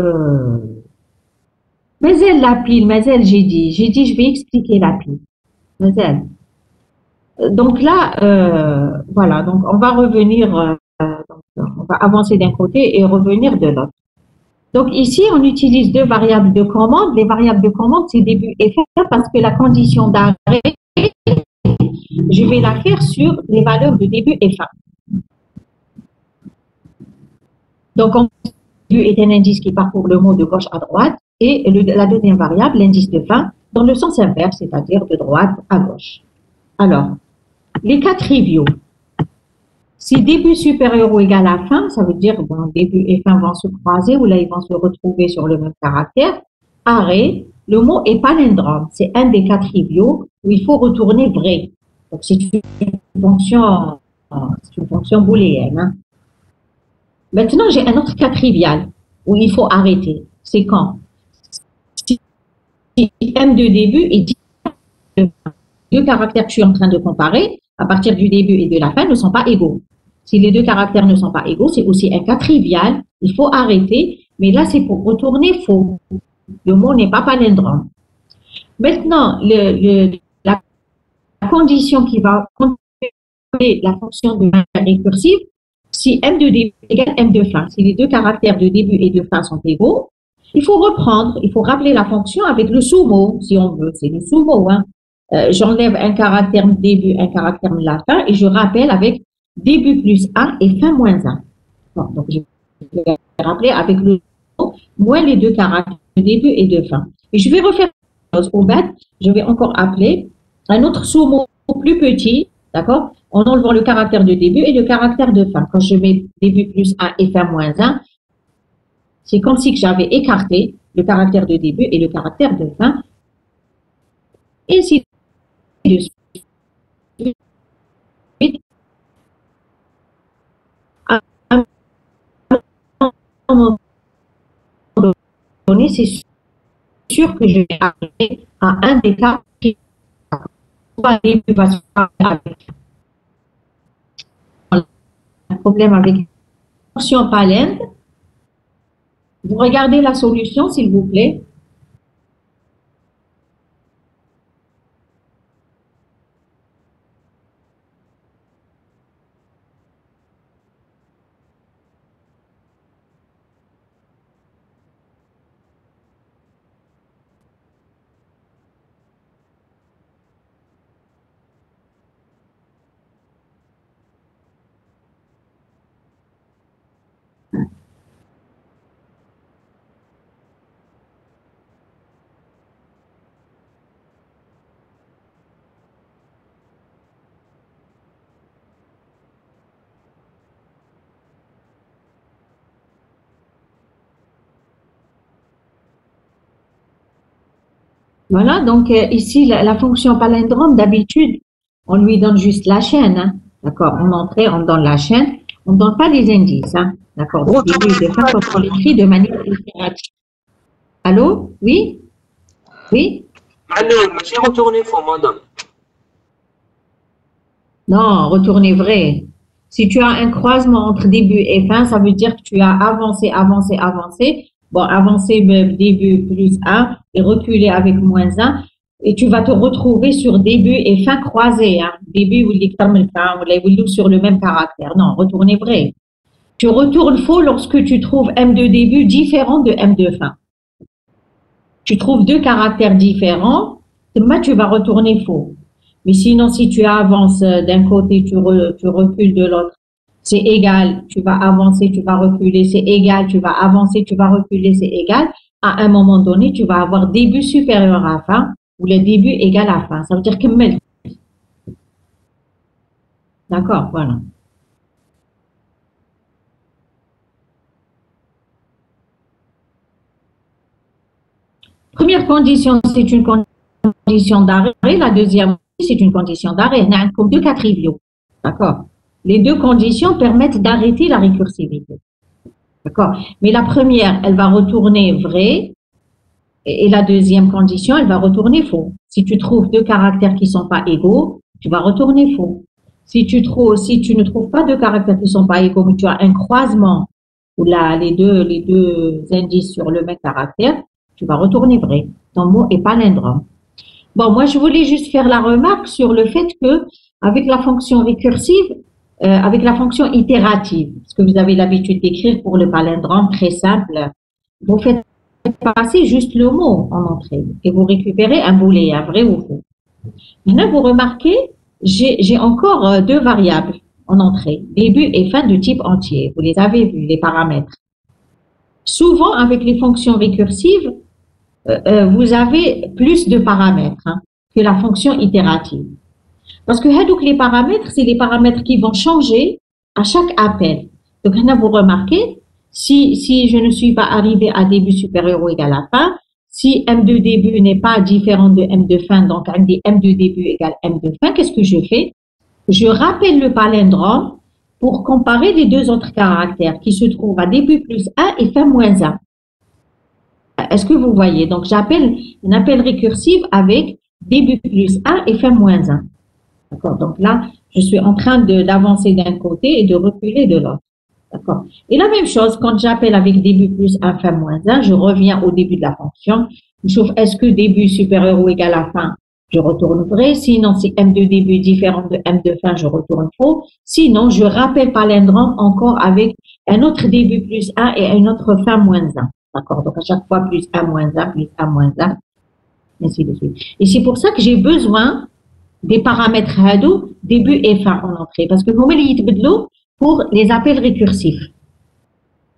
mais elle, la pile, mais elle, j'ai dit, je vais expliquer la pile. Mais elle. Donc là, voilà, donc on va revenir, on va avancer d'un côté et revenir de l'autre. Donc ici, on utilise deux variables de commande. Les variables de commande, c'est début et fin parce que la condition d'arrêt, je vais la faire sur les valeurs de début et fin. Donc, début est un indice qui parcourt le mot de gauche à droite et la deuxième variable, l'indice de fin, dans le sens inverse, c'est-à-dire de droite à gauche. Alors, les cas triviaux. Si début supérieur ou égal à fin, ça veut dire bon, début et fin vont se croiser ou là ils vont se retrouver sur le même caractère. Arrêt, le mot est palindrome. C'est un des cas triviaux où il faut retourner vrai. Donc c'est une fonction booléenne. Hein. Maintenant, j'ai un autre cas trivial où il faut arrêter. C'est quand? Si M de début est 10 deux caractères que je suis en train de comparer, à partir du début et de la fin, ne sont pas égaux. Si les deux caractères ne sont pas égaux, c'est aussi un cas trivial. Il faut arrêter. Mais là, c'est pour retourner faux. Le mot n'est pas palindrome. Maintenant, la condition qui va contrôler la fonction de manière récursive, si m de début égale m de fin, si les deux caractères de début et de fin sont égaux, il faut reprendre, il faut rappeler la fonction avec le sous-mot, si on veut. C'est le sous-mot. Hein. J'enlève un caractère début, un caractère de la fin, et je rappelle avec début plus 1 et fin moins 1. Bon, donc, je vais rappeler avec le sous-mot moins les deux caractères de début et de fin. Et je vais refaire une chose. Au bas, je vais encore appeler un autre sous-mot plus petit, d'accord, en enlevant le caractère de début et le caractère de fin. Quand je mets début plus 1 et fin moins 1, c'est comme si j'avais écarté le caractère de début et le caractère de fin. Et ainsi de suite. À un moment donné, c'est sûr que je vais arriver à un des cas qui va se avec un problème avec la fonction palindre. Vous regardez la solution, s'il vous plaît. Voilà, donc ici, la fonction palindrome, d'habitude, on lui donne juste la chaîne, hein, d'accord. En entrée, on donne la chaîne, on ne donne pas les indices, hein, d'accord. Donc, début et de fin, quand on l'écrit de manière itérative. Allô? Oui? Oui? Je retourner faux, madame. Non, retourner vrai. Si tu as un croisement entre début et fin, ça veut dire que tu as avancé, avancé, avancé. Bon, avancer début plus 1 et reculer avec moins 1. Et tu vas te retrouver sur début et fin croisés. Hein. Début ou sur le même caractère. Non, retourner vrai. Tu retournes faux lorsque tu trouves M de début différent de M de fin. Tu trouves deux caractères différents, tu vas retourner faux. Mais sinon, si tu avances d'un côté, tu recules de l'autre, c'est égal, tu vas avancer, tu vas reculer, c'est égal, tu vas avancer, tu vas reculer, c'est égal. À un moment donné, tu vas avoir début supérieur à fin ou le début égal à fin. Ça veut dire que même. D'accord, voilà. Première condition, c'est une condition d'arrêt. La deuxième, c'est une condition d'arrêt. Il y a comme deux cas triviaux. D'accord. Les deux conditions permettent d'arrêter la récursivité. D'accord. Mais la première, elle va retourner vrai. Et la deuxième condition, elle va retourner faux. Si tu trouves deux caractères qui ne sont pas égaux, tu vas retourner faux. Si tu ne trouves pas deux caractères qui ne sont pas égaux, mais tu as un croisement où les deux indices sur le même caractère, tu vas retourner vrai. Ton mot est palindrome. Bon, moi, je voulais juste faire la remarque sur le fait que, avec la fonction récursive, avec la fonction itérative, ce que vous avez l'habitude d'écrire pour le palindrome, très simple, vous faites passer juste le mot en entrée et vous récupérez un booléen, un vrai ou faux. Maintenant, vous remarquez, j'ai encore deux variables en entrée, début et fin de type entier. Vous les avez vus, les paramètres. Souvent, avec les fonctions récursives, vous avez plus de paramètres que la fonction itérative. Parce que les paramètres, c'est les paramètres qui vont changer à chaque appel. Donc, là, vous remarquez, si je ne suis pas arrivé à début supérieur ou égal à fin, si M de début n'est pas différent de M de fin, donc M de début égale M de fin, qu'est-ce que je fais? Je rappelle le palindrome pour comparer les deux autres caractères qui se trouvent à début plus 1 et fin moins 1. Est-ce que vous voyez? Donc, j'appelle un appel récursif avec début plus 1 et fin moins 1. D'accord? Donc là, je suis en train d'avancer d'un côté et de reculer de l'autre. D'accord? Et la même chose, quand j'appelle avec début plus 1, fin moins 1, je reviens au début de la fonction. Je trouve, est-ce que début supérieur ou égal à fin? Je retourne vrai. Sinon, si M de début différent de M de fin, je retourne faux. Sinon, je rappelle palindrome encore avec un autre début plus 1 et une autre fin moins 1. D'accord? Donc, à chaque fois, plus 1 moins 1, plus 1 moins 1, ainsi de suite. Et c'est pour ça que j'ai besoin des paramètres هادو début et fin en entrée. Parce que هما اللي يتبدلوا pour les appels récursifs.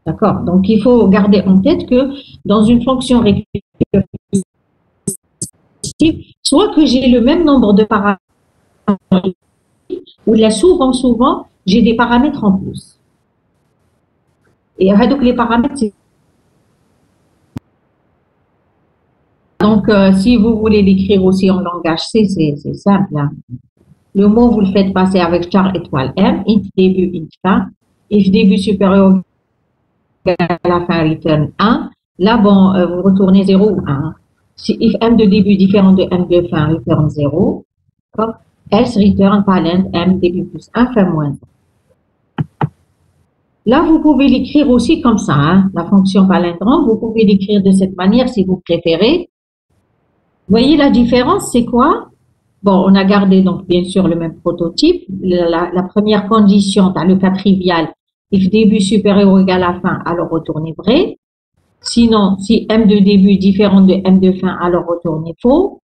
D'accord? Donc, il faut garder en tête que dans une fonction récursive, soit que j'ai le même nombre de paramètres, ou là, souvent, j'ai des paramètres en plus. Et donc, les paramètres, c'est... Donc, si vous voulez l'écrire aussi en langage C, c'est simple. Hein. Le mot, vous le faites passer avec char étoile M, int début, int fin. If début supérieur à la fin, return 1. Là, bon, vous retournez 0 ou 1. Si if M de début différent de M de fin, return 0. Else return parent M début plus 1, fin moins 1. Là, vous pouvez l'écrire aussi comme ça, hein, la fonction palindrome. Vous pouvez l'écrire de cette manière si vous préférez. Vous voyez la différence, c'est quoi? Bon, on a gardé donc bien sûr le même prototype. La première condition, dans le cas trivial, if début supérieur ou égal à fin, alors retournez vrai. Sinon, si M de début différent de M de fin, alors retournez faux.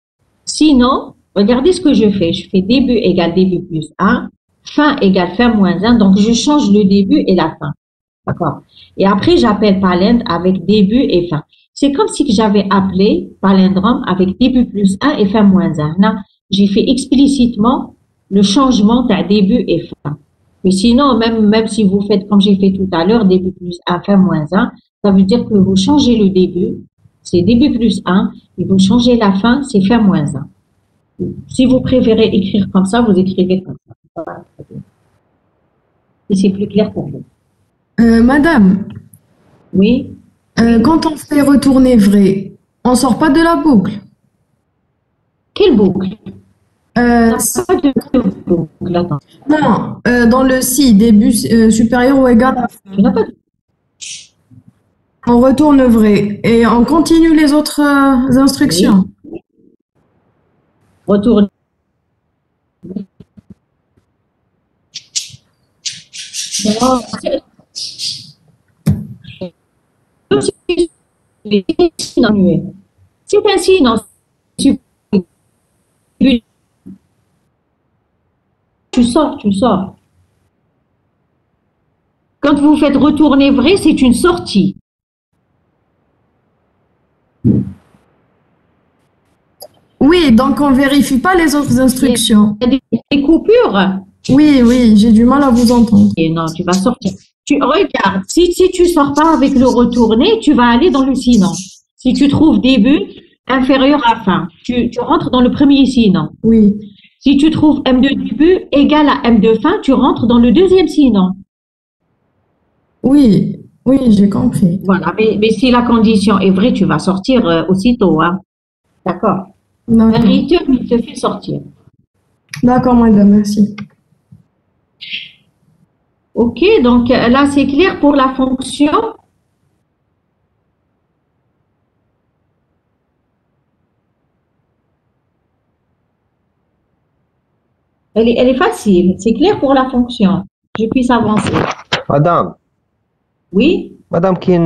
Sinon, regardez ce que je fais. Je fais début égale début plus 1, fin égale fin moins 1. Donc, je change le début et la fin. D'accord? Et après, j'appelle palindre avec début et fin. C'est comme si j'avais appelé palindrome avec début plus 1 et fin moins 1. Là, j'ai fait explicitement le changement de début et fin. Mais sinon, même si vous faites comme j'ai fait tout à l'heure, début plus 1, fin moins 1, ça veut dire que vous changez le début, c'est début plus 1, et vous changez la fin, c'est fin moins 1. Si vous préférez écrire comme ça, vous écrivez comme ça. Et c'est plus clair pour vous. Madame, Oui? quand on fait retourner vrai, on sort pas de la boucle. Quelle boucle? Euh, Pas de boucle, attends. non, dans le si, début supérieur ou égal à fin. Tu n'as pas de... On retourne vrai et on continue les autres instructions. Retourne. C'est un signe en tu sors. Quand vous faites retourner vrai, c'est une sortie. Oui, donc on vérifie pas les autres instructions. Il y a des coupures. Oui, j'ai du mal à vous entendre. Et non, tu vas sortir. Tu regardes, si tu sors pas avec le retourner, tu vas aller dans le sinon. Si tu trouves début inférieur à fin, tu rentres dans le premier sinon. Oui, Si tu trouves M de début égal à M de fin, tu rentres dans le deuxième sinon. oui, j'ai compris. Voilà, mais si la condition est vraie, tu vas sortir aussitôt. Hein. D'accord. Un D'accord, return, il te fait sortir. D'accord, madame, merci. OK, donc là, c'est clair pour la fonction. Elle est facile. C'est clair pour la fonction. Je puisse avancer. Madame, Oui? Madame, Oui.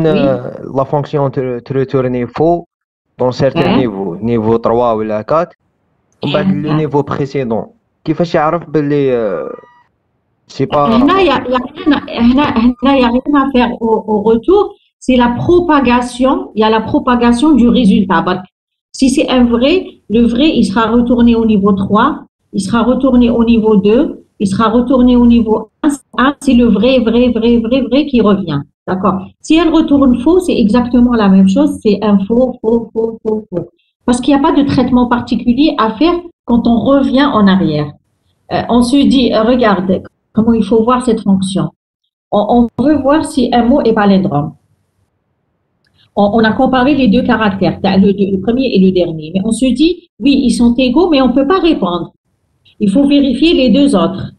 la fonction te retourne faux dans certains Ouais. niveaux, niveau 3 ou 4, ومن بعد le Ouais. niveau précédent. كيفاش يعرف باللي c'est pas هنا il y a rien à faire au retour. C'est la propagation. Il y a la propagation du résultat. Si c'est un vrai, le vrai, il sera retourné au niveau 3, il sera retourné au niveau 2, il sera retourné au niveau 1. C'est le vrai qui revient. D'accord? Si elle retourne faux, c'est exactement la même chose. C'est un faux. Parce qu'il n'y a pas de traitement particulier à faire quand on revient en arrière. On se dit, regarde, comment il faut voir cette fonction. On veut voir si un mot est palindrome. on a comparé les deux caractères, le premier et le dernier. Mais on se dit, oui, ils sont égaux, mais on ne peut pas répondre. Il faut vérifier les deux autres.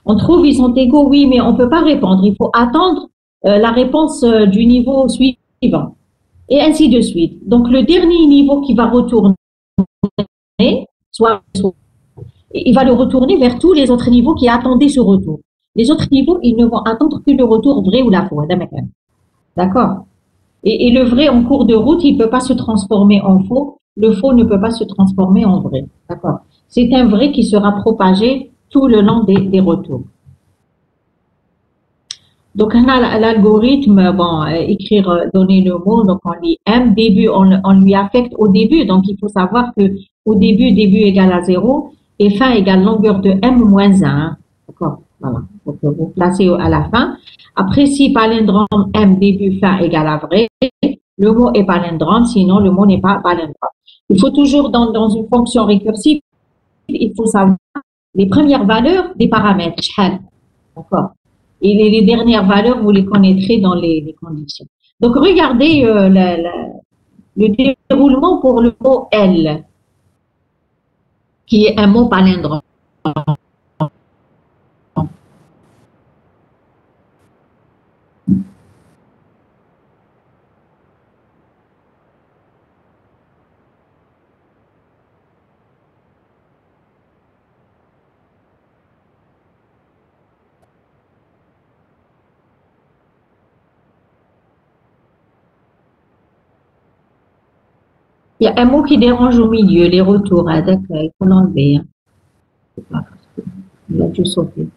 On trouve ils sont égaux, oui, mais on ne peut pas répondre. Il faut attendre la réponse du niveau suivant. Et ainsi de suite. Donc, le dernier niveau qui va retourner, il va le retourner vers tous les autres niveaux qui attendaient ce retour. Les autres niveaux, ils ne vont attendre que le retour vrai ou la faux. D'accord? Et le vrai en cours de route, il ne peut pas se transformer en faux. Le faux ne peut pas se transformer en vrai. D'accord? C'est un vrai qui sera propagé tout le long des retours. Donc, on a l'algorithme, bon, écrire, donner le mot, donc on lit M, début, on lui affecte au début. Donc, il faut savoir que au début égale à 0 et fin égale longueur de M moins 1. D'accord? Voilà. Donc, vous placez à la fin. Après, si palindrome M, début, fin égale à vrai, le mot est palindrome, sinon le mot n'est pas palindrome. Il faut toujours, dans une fonction récursive, il faut savoir les premières valeurs des paramètres. D'accord? Et les dernières valeurs, vous les connaîtrez dans les conditions. Donc, regardez le déroulement pour le mot L, qui est un mot palindrome. Il y a un mot qui dérange au milieu, les retours. Hein, d'accord, il faut l'enlever. Hein. Il a dû sauter.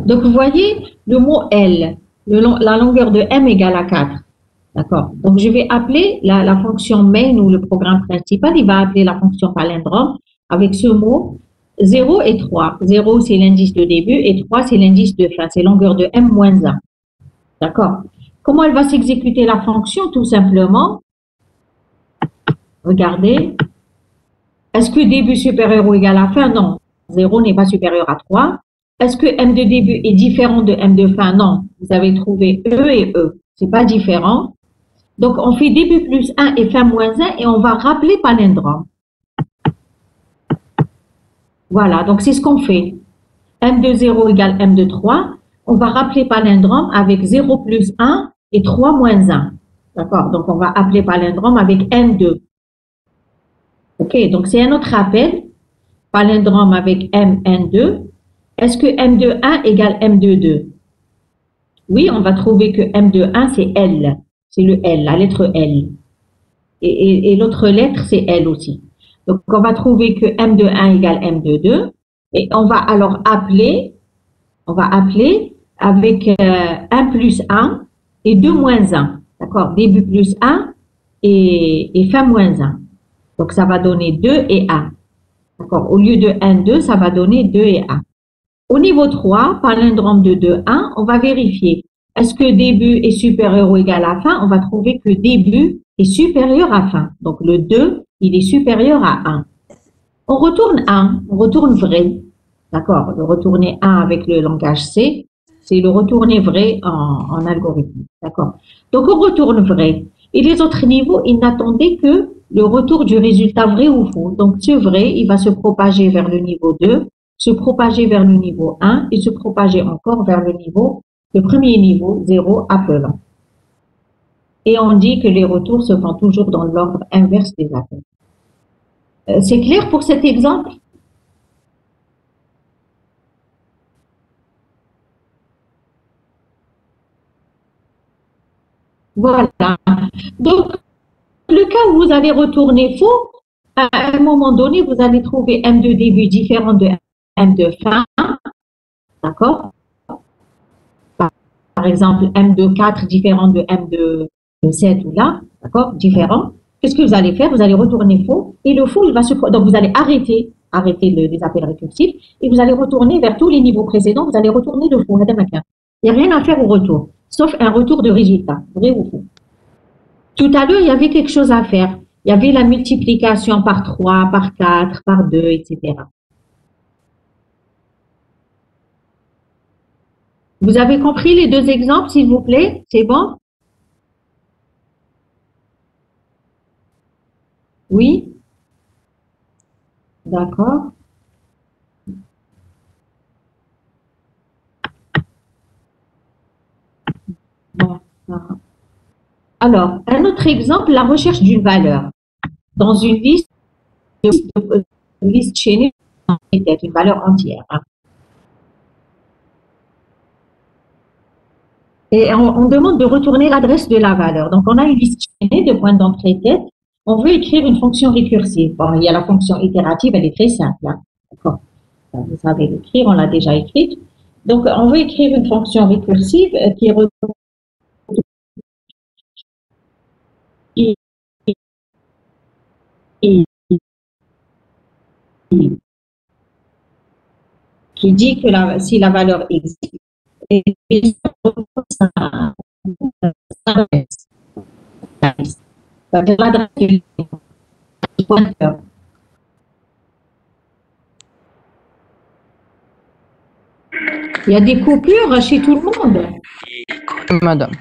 Donc, vous voyez, le mot L, la longueur de M égale à 4. D'accord. Donc, je vais appeler la fonction main ou le programme principal, il va appeler la fonction palindrome avec ce mot 0 et 3. 0, c'est l'indice de début et 3, c'est l'indice de fin. C'est longueur de M moins 1. D'accord. Comment elle va s'exécuter la fonction? Tout simplement, regardez, est-ce que début supérieur ou égal à fin? Non, 0 n'est pas supérieur à 3. Est-ce que M de début est différent de M de fin? Non, vous avez trouvé E et E, c'est pas différent. Donc, on fait début plus 1 et fin moins 1 et on va rappeler palindrome. Voilà, donc c'est ce qu'on fait. M de 0 égale M de 3. On va rappeler palindrome avec 0 plus 1 et 3 moins 1. D'accord? Donc, on va appeler palindrome avec N2. OK? Donc, c'est un autre appel. Palindrome avec M, N2. Est-ce que M de 1 égale M de 2? Oui, on va trouver que M de 1, c'est L. C'est le L, la lettre L. Et l'autre lettre, c'est L aussi. Donc, on va trouver que M de 1 égale M de 2. Et on va alors appeler avec 1 plus 1 et 2 moins 1. D'accord? Début plus 1 et fin moins 1. Donc, ça va donner 2 et 1. D'accord? Au lieu de 1, 2, ça va donner 2 et 1. Au niveau 3, palindrome de 2, 1, on va vérifier. Est-ce que début est supérieur ou égal à fin? On va trouver que début est supérieur à fin. Donc, le 2, il est supérieur à 1. On retourne 1, on retourne vrai. D'accord? Le retourner 1 avec le langage C, c'est le retourner vrai en algorithme. D'accord? Donc, on retourne vrai. Et les autres niveaux, ils n'attendaient que le retour du résultat vrai ou faux. Donc, ce vrai, il va se propager vers le niveau 2, se propager vers le niveau 1 et se propager encore vers le premier niveau, 0, appelant. Et on dit que les retours se font toujours dans l'ordre inverse des appels. C'est clair pour cet exemple? Voilà. Donc, le cas où vous allez retourner faux, à un moment donné, vous allez trouver M de début différent de M de fin. D'accord? Par exemple, M de 4 différent de M de 7 ou là. D'accord? Différent. Qu'est-ce que vous allez faire? Vous allez retourner faux et le faux, il va se... Donc, vous allez arrêter les appels récursifs et vous allez retourner vers tous les niveaux précédents. Vous allez retourner le faux. Il n'y a rien à faire au retour, sauf un retour de résultat, vrai ou faux. Tout à l'heure, il y avait quelque chose à faire. Il y avait la multiplication par 3, par 4, par 2, etc. Vous avez compris les deux exemples, s'il vous plaît? C'est bon? Oui, d'accord. Bon, d'accord. Alors, un autre exemple, la recherche d'une valeur. Dans une liste chaînée, peut-être une valeur entière, hein. Et on demande de retourner l'adresse de la valeur. Donc, on a une liste chaînée de points d'entrée tête. On veut écrire une fonction récursive. Bon, il y a la fonction itérative, elle est très simple, hein. D'accord. Vous savez l'écrire, on l'a déjà écrite. Donc, on veut écrire une fonction récursive qui, qui dit que si la valeur existe, et l'adresse du pointeur. Il y a des coupures chez tout le monde. Madame.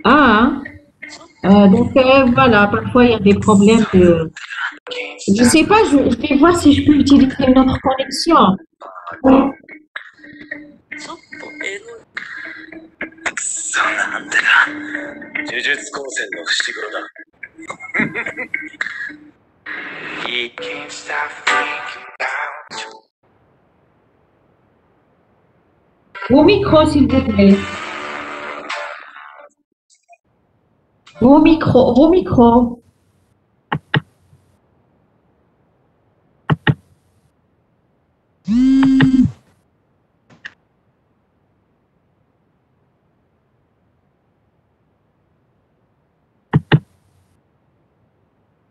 Ah, donc voilà, parfois il y a des problèmes de... Je ne sais pas, je vais voir si je peux utiliser une autre connexion. ちょっとエロい。くそなんでだ。呪術高専の伏黒だ。You can't stop thinking about you. Vos micros, s'il vous plaît. Vos micros, vos micros.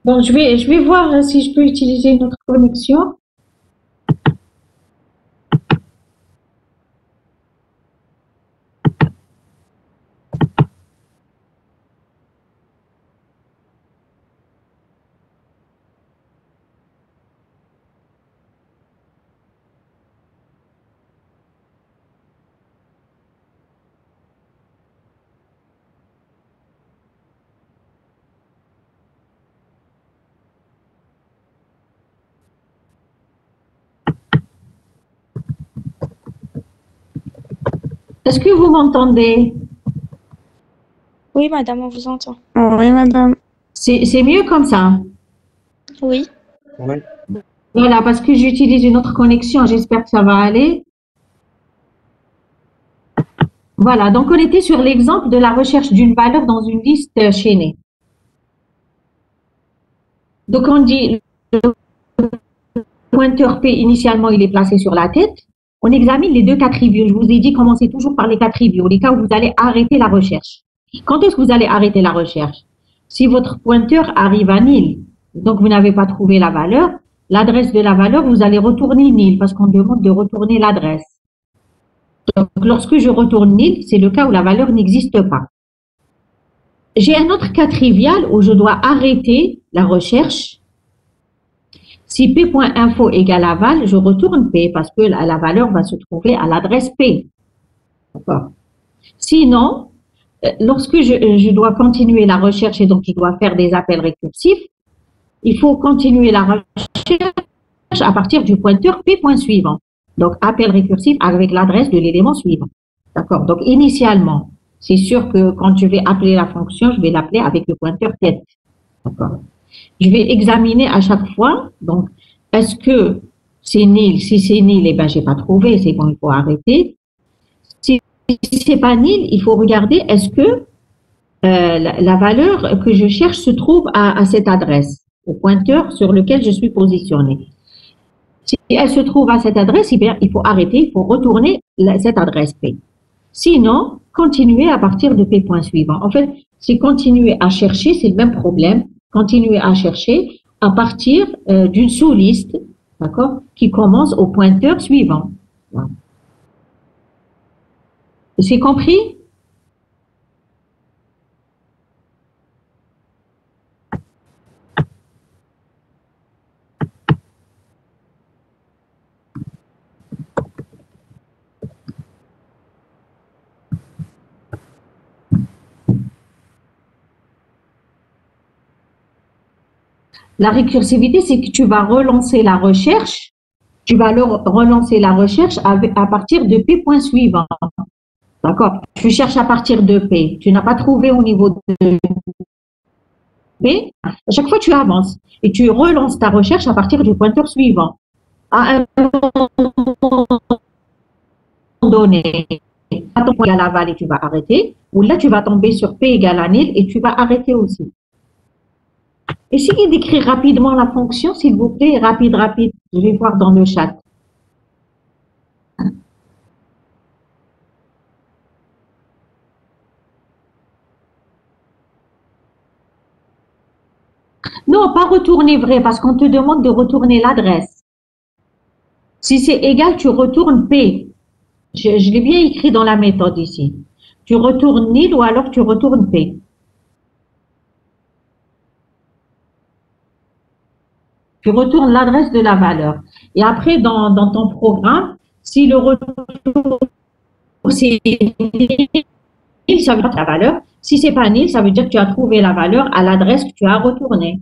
Bon, je vais voir si je peux utiliser une autre connexion. Est-ce que vous m'entendez? Oui, madame, on vous entend. Oui, madame. C'est mieux comme ça. Oui. Oui. Voilà, parce que j'utilise une autre connexion. J'espère que ça va aller. Voilà, donc on était sur l'exemple de la recherche d'une valeur dans une liste chaînée. Donc on dit le pointeur P initialement il est placé sur la tête. On examine les deux cas triviaux. Je vous ai dit commencez toujours par les cas triviaux, les cas où vous allez arrêter la recherche. Quand est-ce que vous allez arrêter la recherche? Si votre pointeur arrive à nil, donc vous n'avez pas trouvé la valeur, l'adresse de la valeur, vous allez retourner nil parce qu'on demande de retourner l'adresse. Donc, lorsque je retourne nil, c'est le cas où la valeur n'existe pas. J'ai un autre cas trivial où je dois arrêter la recherche. Si p.info égale aval, je retourne p parce que la valeur va se trouver à l'adresse p. D'accord. Sinon, lorsque je dois continuer la recherche et donc je dois faire des appels récursifs, il faut continuer la recherche à partir du pointeur p.suivant. Donc, appel récursif avec l'adresse de l'élément suivant. D'accord. Donc, initialement, c'est sûr que quand je vais appeler la fonction, je vais l'appeler avec le pointeur tête. D'accord. Je vais examiner à chaque fois. Donc, est-ce que c'est nil? Si c'est nil, eh ben, j'ai pas trouvé. C'est bon, il faut arrêter. Si c'est pas nil, il faut regarder est-ce que la valeur que je cherche se trouve à cette adresse, au pointeur sur lequel je suis positionné. Si elle se trouve à cette adresse, eh bien, il faut arrêter, il faut retourner cette adresse P. Sinon, continuer à partir de P point suivant. En fait, c'est continuer à chercher, c'est le même problème, continuer à chercher à partir d'une sous-liste, d'accord, qui commence au pointeur suivant. Voilà. C'est compris? La récursivité, c'est que tu vas relancer la recherche, tu vas relancer la recherche à partir de P point suivant. D'accord? Tu cherches à partir de P. Tu n'as pas trouvé au niveau de P. À chaque fois, tu avances et tu relances ta recherche à partir du pointeur suivant. À un moment donné, à ton point égal à Val et tu vas arrêter, ou là, tu vas tomber sur P égale à nil et tu vas arrêter aussi. Essayez d'écrire rapidement la fonction, s'il vous plaît, rapide. Je vais voir dans le chat. Non, pas retourner vrai, parce qu'on te demande de retourner l'adresse. Si c'est égal, tu retournes P. Je l'ai bien écrit dans la méthode ici. Tu retournes nil ou alors tu retournes P. Tu retournes l'adresse de la valeur. Et après, dans ton programme, si le retour c'est nil, ça veut dire la valeur. Si c'est pas nil, ça veut dire que tu as trouvé la valeur à l'adresse que tu as retournée.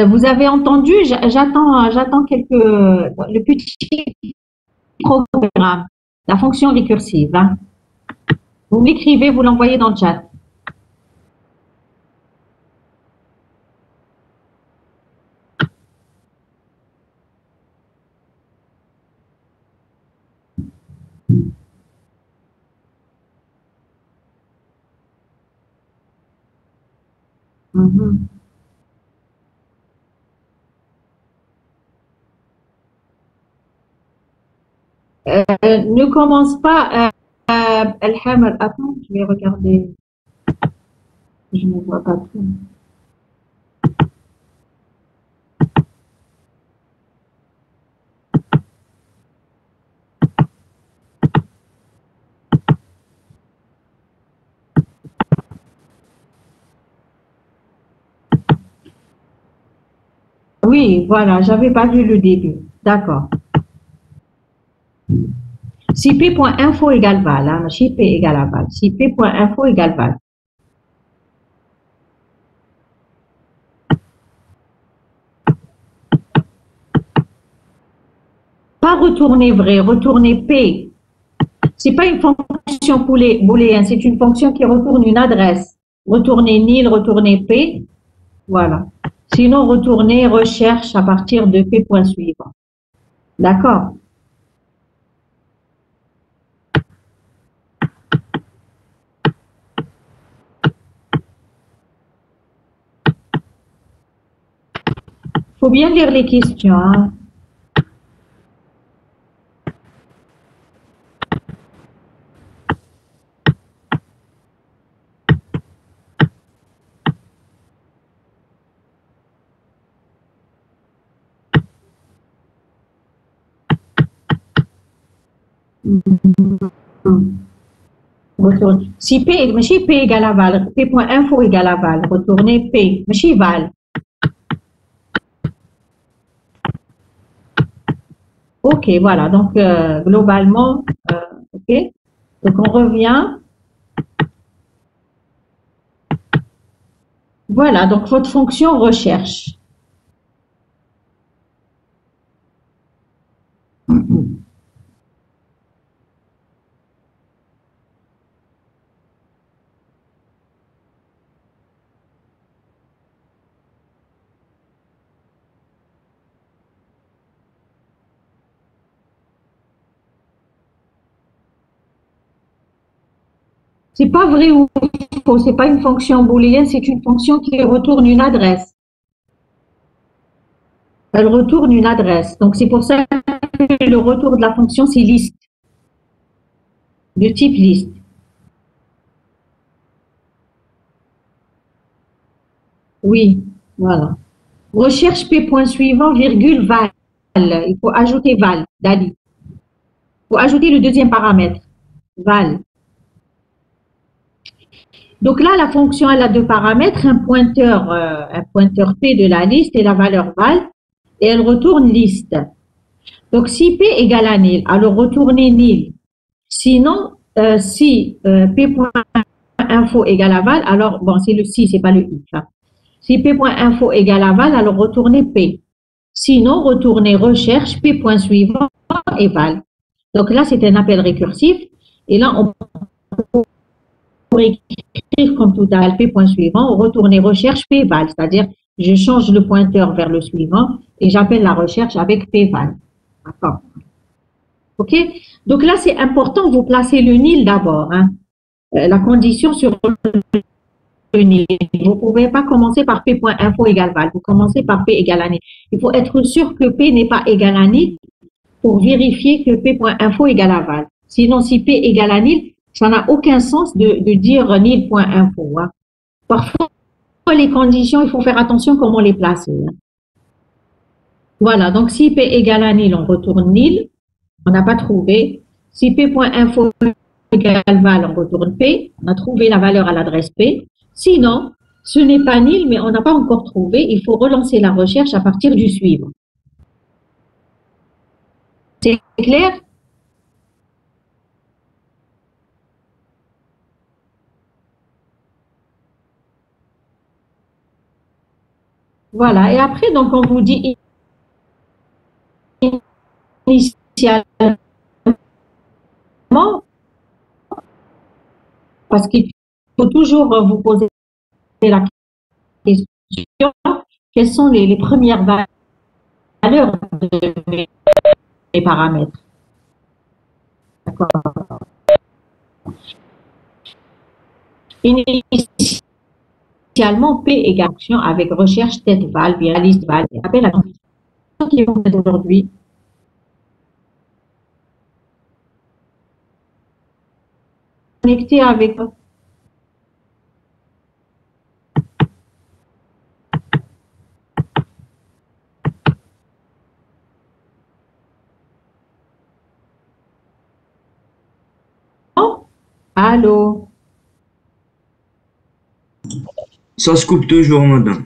Vous avez entendu, j'attends le petit programme, la fonction récursive. Hein. Vous m'écrivez, vous l'envoyez dans le chat. Ne commence pas, Elham, attends, je vais regarder. Je ne vois pas tout. Oui, voilà, j'avais pas vu le début. D'accord. Si P.info égale val, hein, si P égale à val, si P.info égale val. Pas retourner vrai, retourner P. C'est pas une fonction booléenne, c'est une fonction qui retourne une adresse. Retourner nil, retourner P. Voilà. Sinon, retourner recherche à partir de P point suivant. D'accord? Il faut bien lire les questions. Hein. Retourne. Si P égale à val, P.info égale à val, retournez P, mais val. Ok, voilà, donc globalement, ok, donc on revient. Voilà, donc votre fonction recherche. C'est pas vrai ou faux, c'est pas une fonction booléenne, c'est une fonction qui retourne une adresse. Elle retourne une adresse. Donc c'est pour ça que le retour de la fonction, c'est liste. De type liste. Oui, voilà. Recherche P point suivant, virgule, val. Il faut ajouter val, Dali. Il faut ajouter le deuxième paramètre, val. Donc là, la fonction, elle a deux paramètres, un pointeur P de la liste et la valeur val, et elle retourne liste. Donc si P égale à nil, alors retournez nil. Sinon, si P.info égale aval, alors, bon, c'est le si, c'est pas le i. Hein. Si P.info égale aval, alors retournez P. Sinon, retournez recherche, P point suivant et val. Donc là, c'est un appel récursif. Et là, on pourrait écrire comme tout à l'heure, P point suivant, retournez recherche, P val. C'est-à-dire, je change le pointeur vers le suivant et j'appelle la recherche avec P val. D'accord. OK? Donc là, c'est important, vous placez le nil d'abord. Hein. La condition sur le nil. Vous ne pouvez pas commencer par P.info égale val. Vous commencez par P égale à nil. Il faut être sûr que P n'est pas égal à nil pour vérifier que P.info égale à val. Sinon, si P égale à nil, ça n'a aucun sens de dire nil.info. Hein. Parfois, les conditions, il faut faire attention comment les placer. Hein. Voilà, donc si P égale à nil, on retourne nil. On n'a pas trouvé. Si P.info égale val, on retourne P. On a trouvé la valeur à l'adresse P. Sinon, ce n'est pas nil, mais on n'a pas encore trouvé. Il faut relancer la recherche à partir du suivant. C'est clair? Voilà. Et après, donc, on vous dit initialement, parce qu'il faut toujours vous poser la question, quelles sont les premières valeurs de mes paramètres. D'accord. Initialement, P égale action avec recherche tête val, bien liste val, et appel à l'enquête qui vont aujourd'hui. Connecté avec allô? Ça se coupe toujours, madame.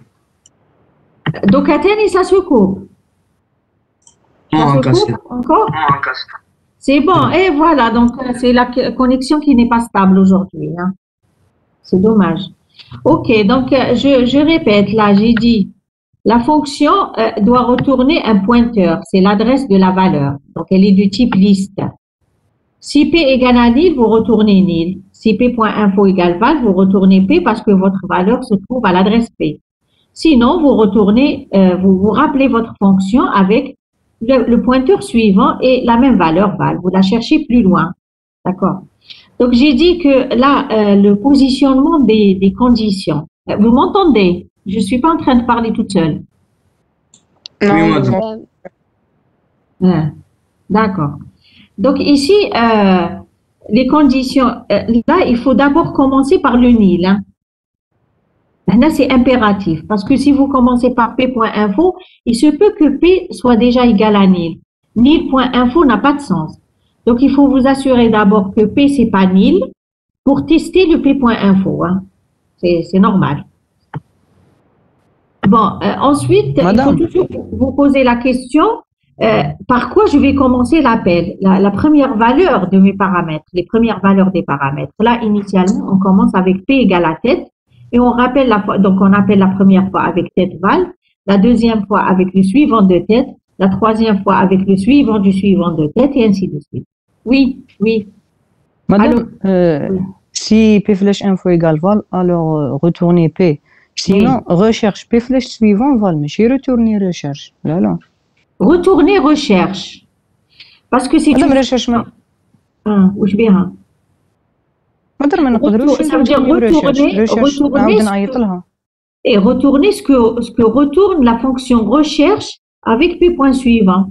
Donc, à terre, ça se coupe. Ça se coupe encore? C'est bon. Et voilà, donc c'est la connexion qui n'est pas stable aujourd'hui. Hein. C'est dommage. OK, donc je répète, là, j'ai dit, la fonction doit retourner un pointeur. C'est l'adresse de la valeur. Donc, elle est du type liste. Si P égale à nil, vous retournez nil. Si P.info égale val, vous retournez P parce que votre valeur se trouve à l'adresse P. Sinon, vous retournez, vous rappelez votre fonction avec le pointeur suivant et la même valeur val. Vous la cherchez plus loin. D'accord. Donc, j'ai dit que là, le positionnement des conditions. Vous m'entendez? Je ne suis pas en train de parler toute seule. Non, D'accord. Donc, ici, les conditions, là, il faut d'abord commencer par le nil. Hein. Là, c'est impératif parce que si vous commencez par P.info, il se peut que P soit déjà égal à nil. Nil.info n'a pas de sens. Donc, il faut vous assurer d'abord que P, c'est pas nil pour tester le P.info. Hein. C'est normal. Bon, ensuite, Madame. il faut toujours vous poser la question, par quoi je vais commencer l'appel? La première valeur de mes paramètres, les premières valeurs des paramètres. Là, initialement, on commence avec P égale à tête et on rappelle donc on appelle la première fois avec tête val, la deuxième fois avec le suivant de tête, la troisième fois avec le suivant du suivant de tête et ainsi de suite. Oui, oui. Madame, si P flash info égale val, alors retournez P. Sinon, recherche P flash suivant val, mais je retourner recherche. Là, là. Retourner recherche. Parce que c'est Madame, recherche ما وش بيها؟ madame ما نقدروش Ça veut dire retourner نعيط لها. et retourner ce que retourne la fonction recherche avec P point suivant.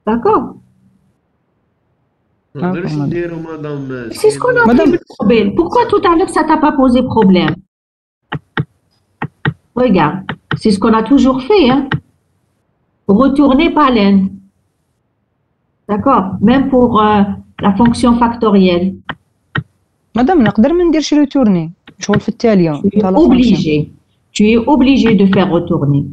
D'accord? C'est ce qu'on a vu le problème. Pourquoi tout à l'heure ça t'a pas posé problème? Regarde, c'est ce qu'on a toujours fait. Hein? Retourner parent. D'accord? Même pour la fonction factorielle. Madame, نقدر ما نديرش retourner. شغل في التالية. Tu es obligé de faire retourner.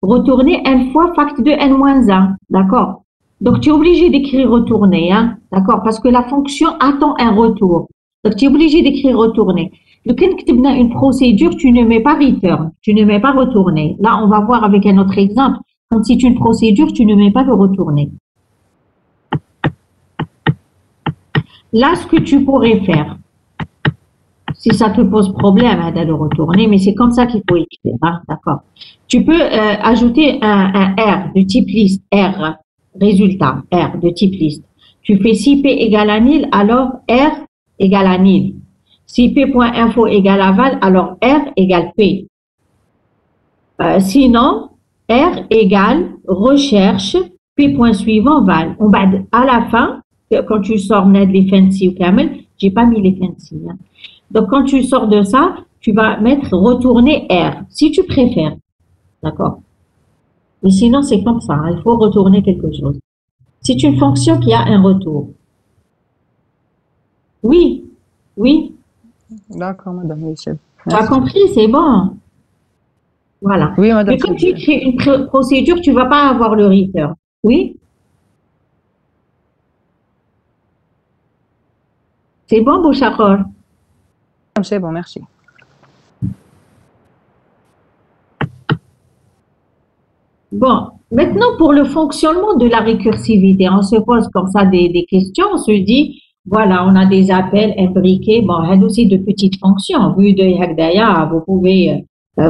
Retourner une fois fact de n-1, d'accord? Donc, tu es obligé d'écrire retourner, hein, d'accord? Parce que la fonction attend un retour. Donc, tu es obligé d'écrire retourner. Donc, quand tu as une procédure, tu ne mets pas return, tu ne mets pas retourner. Là, on va voir avec un autre exemple. Quand c'est une procédure, tu ne mets pas de retourner. Là, ce que tu pourrais faire, si ça te pose problème hein, de le retourner, mais c'est comme ça qu'il faut écrire, hein, d'accord? Tu peux ajouter un R de type liste, R, résultat, R de type liste. Tu fais si P égale à nil, alors R égale à nil. Si P.info égale à val, alors R égale P. Sinon, R égale recherche P.suivant val. On va à la fin, quand tu sors les fancy ou camel, j'ai pas mis les fancy. Hein. Donc, quand tu sors de ça, tu vas mettre retourner R, si tu préfères. D'accord? Mais sinon, c'est comme ça. Hein, il faut retourner quelque chose. C'est une fonction qui a un retour. Oui, oui. D'accord, madame, oui, c'est bon. Tu as compris, c'est bon. Voilà. Oui, madame. Mais quand tu crées une procédure, tu ne vas pas avoir le return. Oui? C'est bon, Bouchakor? C'est bon, merci. Bon, maintenant pour le fonctionnement de la récursivité, on se pose comme ça des questions, on se dit, voilà, on a des appels imbriqués, bon, il y a aussi de petites fonctions, vu de Hagdaya, vous pouvez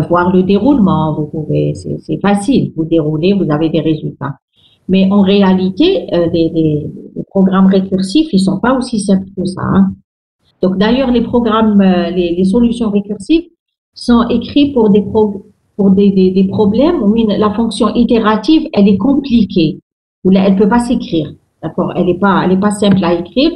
voir le déroulement, vous pouvez, c'est facile, vous déroulez, vous avez des résultats. Mais en réalité, les programmes récursifs, ils sont pas aussi simples que ça. Hein. Donc d'ailleurs, les programmes, les solutions récursives sont écrits pour des problèmes où la fonction itérative, elle est compliquée, ou elle peut pas s'écrire, d'accord? Elle est pas simple à écrire,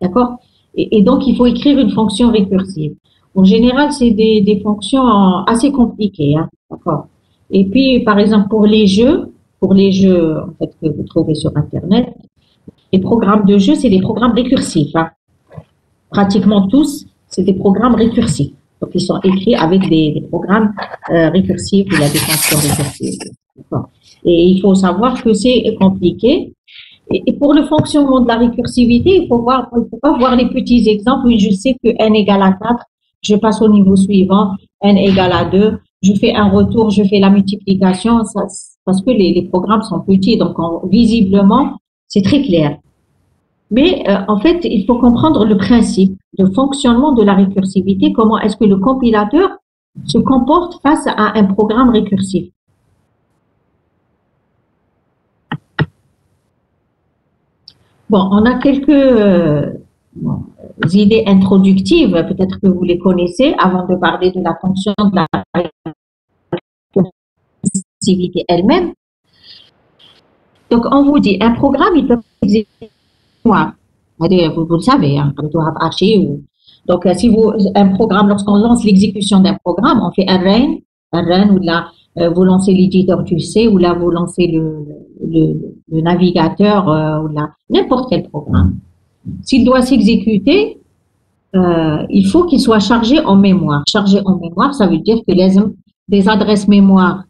d'accord? Et donc, il faut écrire une fonction récursive. En général, c'est des fonctions assez compliquées, hein, d'accord? Et puis, par exemple, pour les jeux, en fait, que vous trouvez sur Internet, les programmes de jeux, c'est des programmes récursifs, hein. Pratiquement tous, c'est des programmes récursifs. Donc, ils sont écrits avec des programmes récursifs ou la définition récursive. Et il faut savoir que c'est compliqué. Et pour le fonctionnement de la récursivité, il faut pas voir les petits exemples où je sais que n égale à 4, je passe au niveau suivant, n égale à 2, je fais un retour, je fais la multiplication, parce que les programmes sont petits, donc visiblement, c'est très clair. Mais en fait, il faut comprendre le principe de fonctionnement de la récursivité, comment est-ce que le compilateur se comporte face à un programme récursif. Bon, on a quelques idées introductives, peut-être que vous les connaissez, avant de parler de la fonction de la récursivité elle-même. Donc, on vous dit, un programme, il peut exécuter. Vous le savez, hein, donc si un programme, lorsqu'on lance l'exécution d'un programme, on fait un run ou là vous lancez l'éditeur du C ou là vous lancez le navigateur ou là n'importe quel programme. S'il doit s'exécuter, il faut qu'il soit chargé en mémoire. Chargé en mémoire, ça veut dire que des adresses mémoire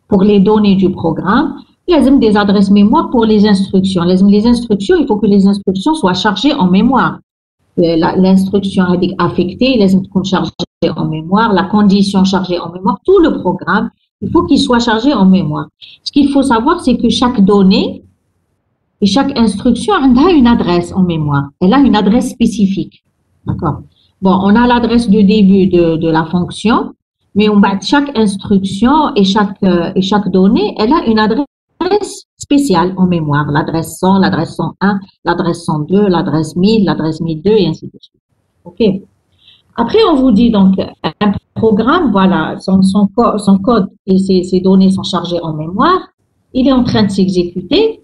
pour les données du programme. Il y a des adresses mémoire pour les instructions. Les instructions, il faut que les instructions soient chargées en mémoire. L'instruction affectée, les instructions chargées en mémoire, la condition chargée en mémoire, tout le programme, il faut qu'il soit chargé en mémoire. Ce qu'il faut savoir, c'est que chaque donnée et chaque instruction a une adresse en mémoire. Elle a une adresse spécifique. D'accord? Bon, on a l'adresse de début de la fonction, mais chaque instruction et chaque donnée, elle a une adresse spéciale en mémoire, l'adresse 100, l'adresse 101, l'adresse 102, l'adresse 1000, l'adresse 1002 et ainsi de suite. OK. Après, on vous dit donc un programme, voilà, son code et ses données sont chargées en mémoire. Il est en train de s'exécuter.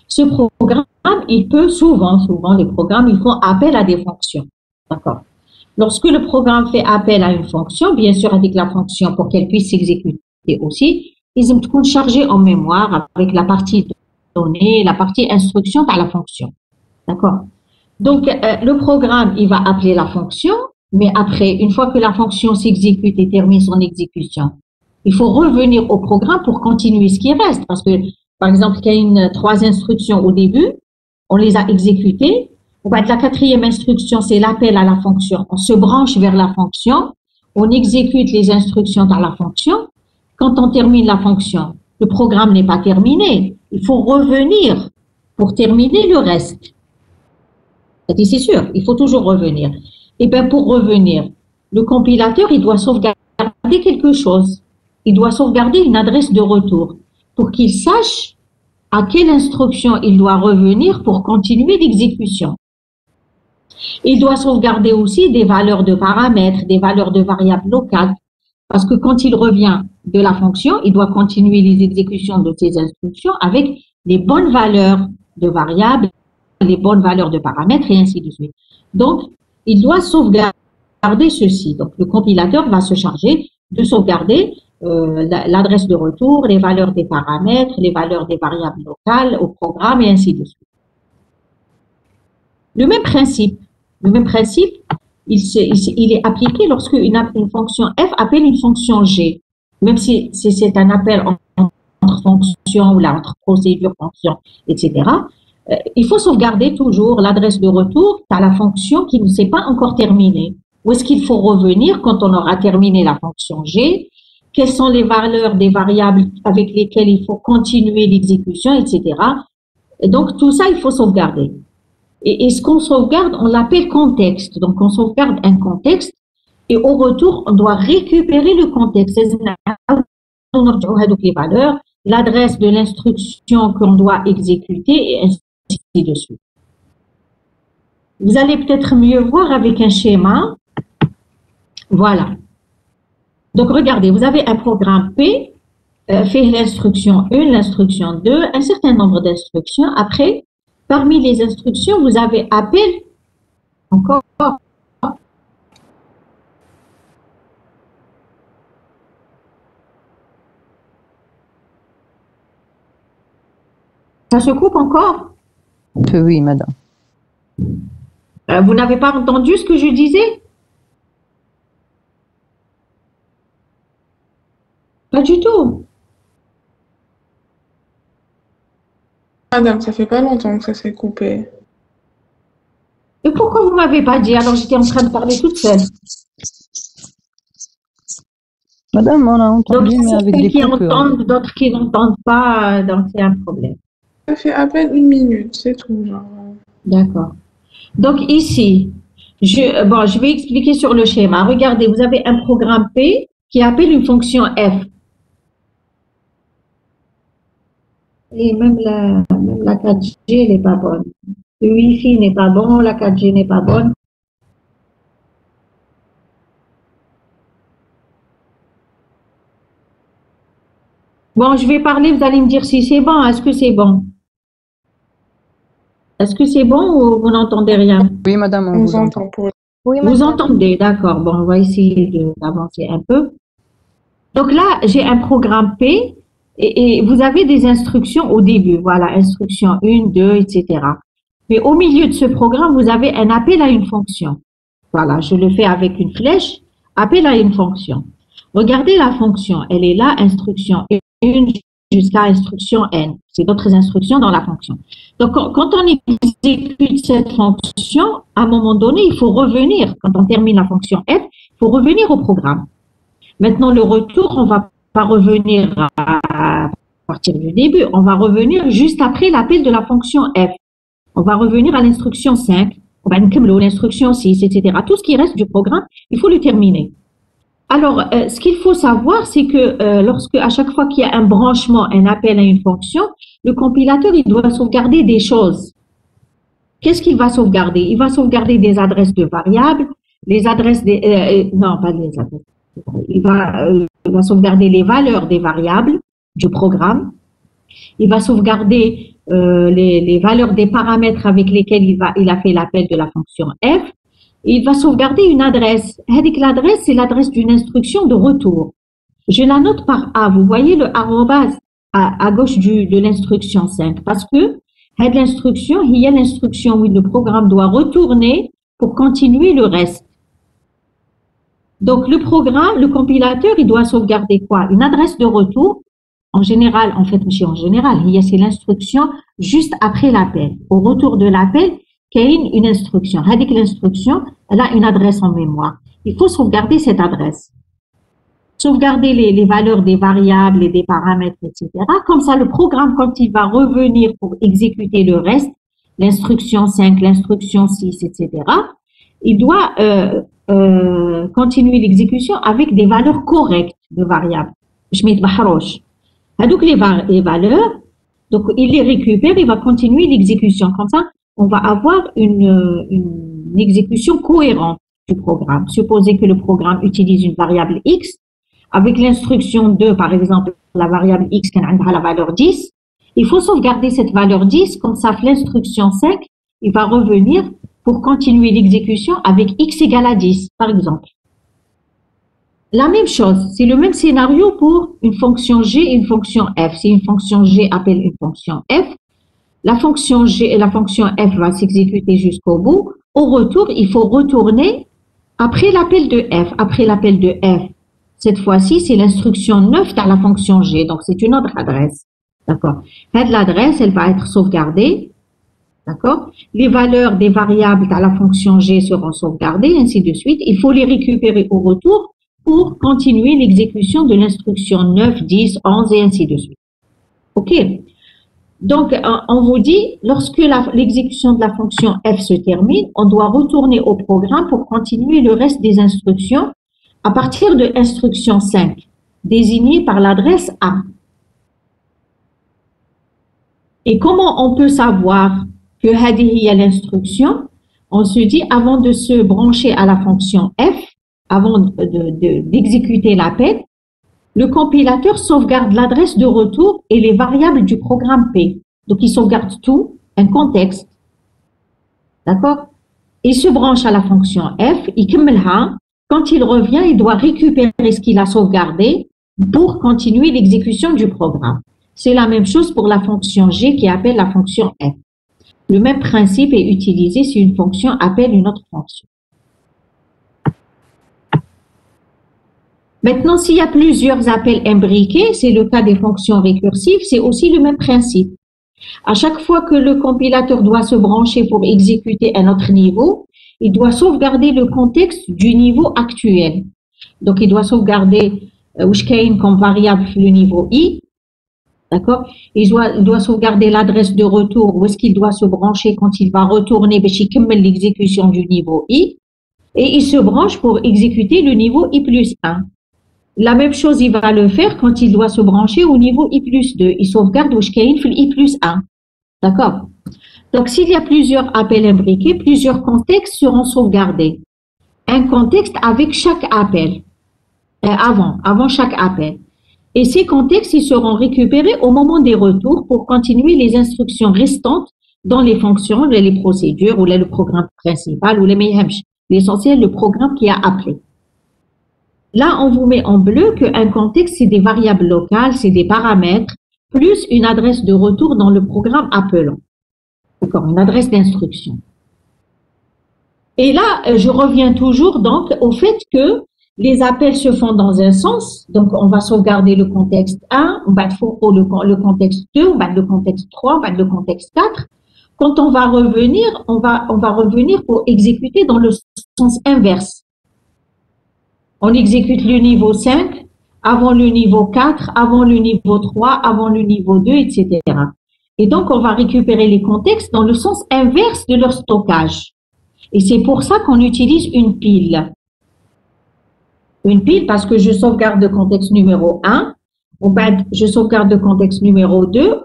Ce programme, il peut souvent les programmes, ils font appel à des fonctions. D'accord. Lorsque le programme fait appel à une fonction, bien sûr, avec la fonction pour qu'elle puisse s'exécuter aussi, ils sont chargés en mémoire avec la partie donnée, la partie instruction par la fonction. D'accord? Donc, le programme, il va appeler la fonction Mais après, une fois que la fonction s'exécute et termine son exécution, il faut revenir au programme pour continuer ce qui reste. Parce que, par exemple, il y a une 3 instructions au début, on les a exécutées. La 4e instruction, c'est l'appel à la fonction. On se branche vers la fonction, on exécute les instructions dans la fonction. Quand on termine la fonction, le programme n'est pas terminé. Il faut revenir pour terminer le reste. C'est sûr, il faut toujours revenir. Et bien, pour revenir, le compilateur, il doit sauvegarder quelque chose. Il doit sauvegarder une adresse de retour pour qu'il sache à quelle instruction il doit revenir pour continuer l'exécution. Il doit sauvegarder aussi des valeurs de paramètres, des valeurs de variables locales, parce que quand il revient de la fonction, il doit continuer les exécutions de ces instructions avec les bonnes valeurs de variables, les bonnes valeurs de paramètres et ainsi de suite. Donc, il doit sauvegarder ceci. Donc, le compilateur va se charger de sauvegarder l'adresse de retour, les valeurs des paramètres, les valeurs des variables locales au programme et ainsi de suite. Le même principe, il est appliqué lorsque une fonction f appelle une fonction g, même si c'est un appel entre fonctions ou là, entre procédures, fonctions, etc. Il faut sauvegarder toujours l'adresse de retour à la fonction qui ne s'est pas encore terminée. Où est-ce qu'il faut revenir quand on aura terminé la fonction g? Quelles sont les valeurs des variables avec lesquelles il faut continuer l'exécution, etc. Et donc, tout ça, il faut sauvegarder. Et ce qu'on sauvegarde, on l'appelle contexte. Donc, on sauvegarde un contexte et au retour, on doit récupérer le contexte. Les valeurs, l'adresse de l'instruction qu'on doit exécuter et ainsi de suite. Vous allez peut-être mieux voir avec un schéma. Voilà. Donc, regardez, vous avez un programme P, fait l'instruction 1, l'instruction 2, un certain nombre d'instructions. Après, parmi les instructions, vous avez appel, encore. Ça se coupe encore? Oui, madame. Vous n'avez pas entendu ce que je disais? Pas du tout. Madame, ça fait pas longtemps que ça s'est coupé. Et pourquoi vous m'avez pas dit? Alors j'étais en train de parler toute seule. Madame, on a entendu, Donc, mais avec des qui coupures. entendent, d'autres qui n'entendent pas, donc c'est un problème. Ça fait à peine 1 minute, c'est tout. Genre. D'accord. Donc ici, je vais expliquer sur le schéma. Regardez, vous avez un programme P qui appelle une fonction f. Et même la 4G n'est pas bonne. Le Wi-Fi n'est pas bon, la 4G n'est pas bonne. Bon, je vais parler, vous allez me dire si c'est bon. Est-ce que c'est bon? Est-ce que c'est bon ou vous n'entendez rien? Oui, madame, on vous entend. Oui, Vous madame. entendez, d'accord. Bon, on va essayer d'avancer un peu. Donc là, j'ai un programme P et vous avez des instructions au début. Voilà, instruction 1, 2, etc. Mais au milieu de ce programme, vous avez un appel à une fonction. Voilà, je le fais avec une flèche, appel à une fonction. Regardez la fonction, elle est là, instruction 1 jusqu'à instruction n. C'est d'autres instructions dans la fonction. Donc, quand on exécute cette fonction, à un moment donné, il faut revenir. Quand on termine la fonction f, il faut revenir au programme. Maintenant, le retour, on va pas revenir à partir du début. On va revenir juste après l'appel de la fonction f. On va revenir à l'instruction 5, on va l'instruction 6, etc. Tout ce qui reste du programme, il faut le terminer. Alors, ce qu'il faut savoir, c'est que à chaque fois qu'il y a un branchement, un appel à une fonction, le compilateur, il doit sauvegarder des choses. Qu'est-ce qu'il va sauvegarder? Il va sauvegarder des adresses de variables, les adresses des... non, pas les adresses. Il va sauvegarder les valeurs des variables du programme. Il va sauvegarder les valeurs des paramètres avec lesquels il a fait l'appel de la fonction f. Il va sauvegarder une adresse. L'adresse, c'est l'adresse d'une instruction de retour. Je la note par A. Vous voyez le arrobase à gauche de l'instruction 5 parce que l'instruction, il y a l'instruction où le programme doit retourner pour continuer le reste. Donc, le programme, le compilateur, il doit sauvegarder quoi? Une adresse de retour. En général, en fait, monsieur, en général, c'est l'instruction juste après l'appel. Au retour de l'appel, il y a une instruction. L'instruction, elle a une adresse en mémoire. Il faut sauvegarder cette adresse. Sauvegarder les valeurs des variables et des paramètres, etc. Comme ça, le programme, quand il va revenir pour exécuter le reste, l'instruction 5, l'instruction 6, etc., il doit continuer l'exécution avec des valeurs correctes de variables. Je mets donc les valeurs, donc il les récupère, il va continuer l'exécution. Comme ça, on va avoir une exécution cohérente du programme. Supposez que le programme utilise une variable x, avec l'instruction 2, par exemple, la variable x qui a la valeur 10, il faut sauvegarder cette valeur 10, comme ça, l'instruction 5, il va revenir pour continuer l'exécution avec x égale à 10, par exemple. La même chose, c'est le même scénario pour une fonction g et une fonction f. Si une fonction g appelle une fonction f, la fonction g et la fonction f va s'exécuter jusqu'au bout. Au retour, il faut retourner après l'appel de f. Après l'appel de f, cette fois-ci, c'est l'instruction 9 dans la fonction g, donc c'est une autre adresse. D'accord. L'adresse, elle va être sauvegardée. D'accord. Les valeurs des variables dans la fonction g seront sauvegardées, ainsi de suite. Il faut les récupérer au retour pour continuer l'exécution de l'instruction 9, 10, 11 et ainsi de suite. OK. Donc, on vous dit, lorsque l'exécution de la fonction f se termine, on doit retourner au programme pour continuer le reste des instructions à partir de l'instruction 5, désignée par l'adresse A. Et comment on peut savoir que hadihi est l'instruction? On se dit, avant de se brancher à la fonction f, avant d'exécuter l'appel, le compilateur sauvegarde l'adresse de retour et les variables du programme P. Donc, il sauvegarde tout, un contexte. D'accord? Il se branche à la fonction f, il kemmelha. Quand il revient, il doit récupérer ce qu'il a sauvegardé pour continuer l'exécution du programme. C'est la même chose pour la fonction g qui appelle la fonction f. Le même principe est utilisé si une fonction appelle une autre fonction. Maintenant, s'il y a plusieurs appels imbriqués, c'est le cas des fonctions récursives, c'est aussi le même principe. À chaque fois que le compilateur doit se brancher pour exécuter un autre niveau, il doit sauvegarder le contexte du niveau actuel. Donc, il doit sauvegarder comme variable le niveau i. D'accord? Il doit sauvegarder l'adresse de retour où est-ce qu'il doit se brancher quand il va retourner l'exécution du niveau i. Et il se branche pour exécuter le niveau i plus 1. La même chose, il va le faire quand il doit se brancher au niveau i plus 2. Il sauvegarde i plus 1. D'accord? Donc, s'il y a plusieurs appels imbriqués, plusieurs contextes seront sauvegardés. Un contexte avec chaque appel, avant chaque appel. Et ces contextes, ils seront récupérés au moment des retours pour continuer les instructions restantes dans les fonctions, les procédures, ou le programme principal, ou l'essentiel, le programme qui a appelé. Là, on vous met en bleu qu'un contexte, c'est des variables locales, c'est des paramètres, plus une adresse de retour dans le programme appelant. D'accord, une adresse d'instruction. Et là, je reviens toujours donc au fait que les appels se font dans un sens. Donc, on va sauvegarder le contexte 1, on va le contexte 2, on va le contexte 3, on va le contexte 4. Quand on va revenir, on va revenir pour exécuter dans le sens inverse. On exécute le niveau 5 avant le niveau 4, avant le niveau 3, avant le niveau 2, etc. Et donc, on va récupérer les contextes dans le sens inverse de leur stockage. Et c'est pour ça qu'on utilise une pile. Une pile parce que je sauvegarde le contexte numéro 1, je sauvegarde le contexte numéro 2,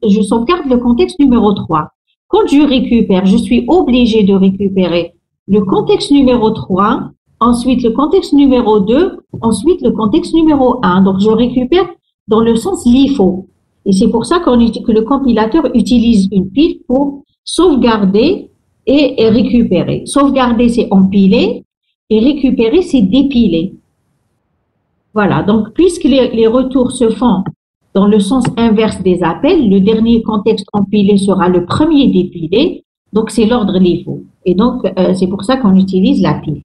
je sauvegarde le contexte numéro 3. Quand je récupère, je suis obligé de récupérer le contexte numéro 3, ensuite le contexte numéro 2, ensuite le contexte numéro 1. Donc, je récupère dans le sens LIFO. Et c'est pour ça que le compilateur utilise une pile pour sauvegarder et récupérer. Sauvegarder, c'est empiler, et récupérer, c'est dépiler. Voilà, donc puisque les retours se font dans le sens inverse des appels, le dernier contexte empilé sera le premier dépilé, donc c'est l'ordre LIFO. Et donc, c'est pour ça qu'on utilise la pile.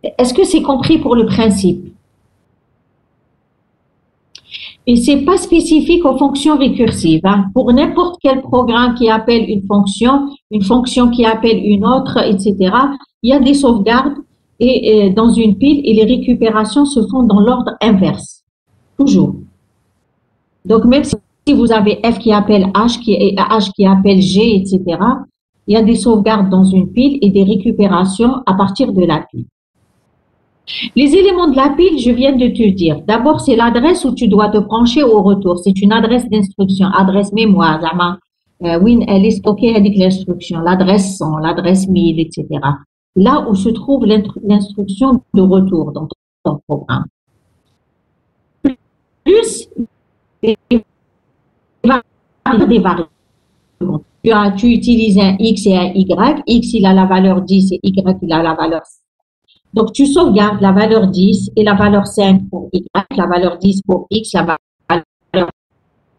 Est-ce que c'est compris pour le principe? Et c'est pas spécifique aux fonctions récursives. Hein. Pour n'importe quel programme qui appelle une fonction qui appelle une autre, etc., il y a des sauvegardes et dans une pile et les récupérations se font dans l'ordre inverse. Toujours. Donc, même si vous avez F qui appelle H qui appelle G, etc., il y a des sauvegardes dans une pile et des récupérations à partir de la pile. Les éléments de la pile, je viens de te dire. D'abord, c'est l'adresse où tu dois te brancher au retour. C'est une adresse d'instruction, adresse mémoire. Oui, elle est stockée avec l'instruction, l'adresse 100, l'adresse 1000, etc. Là où se trouve l'instruction de retour dans ton programme. Plus, des variables. Tu utilises un X et un Y. X, il a la valeur 10 et Y, il a la valeur 5. Donc, tu sauvegardes la valeur 10 et la valeur 5 pour Y, la valeur 10 pour X, la valeur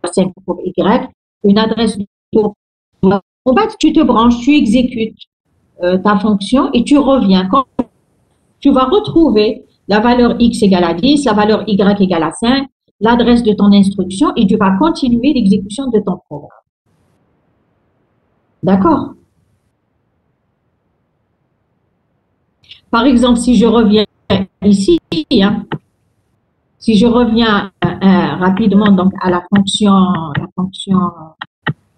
5 pour Y, une adresse pour... En fait, tu te branches, tu exécutes ta fonction et tu reviens. Quand tu vas retrouver la valeur X égale à 10, la valeur Y égale à 5, l'adresse de ton instruction et tu vas continuer l'exécution de ton programme. D'accord? Par exemple, si je reviens ici, hein, si je reviens rapidement donc à la fonction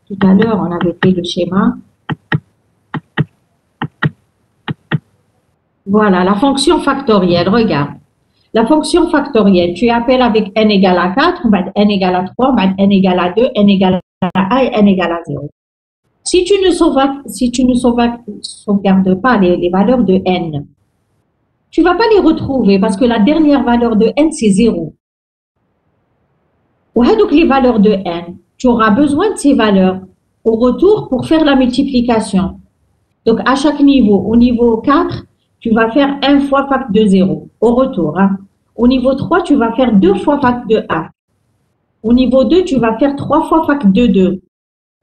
tout à l'heure, on avait fait le schéma. Voilà, la fonction factorielle, regarde. La fonction factorielle, tu appelles avec n égale à 4, n égale à 3, n égale à 2, n égale à 1 et n égale à 0. Si tu ne sauvegardes pas les valeurs de n, tu ne vas pas les retrouver parce que la dernière valeur de n, c'est 0. Donc, les valeurs de n, tu auras besoin de ces valeurs au retour pour faire la multiplication. Donc, à chaque niveau, au niveau 4, tu vas faire 1 fois fac de 0 au retour. Hein. Au niveau 3, tu vas faire 2 fois fac de 1. Au niveau 2, tu vas faire 3 fois fac de 2.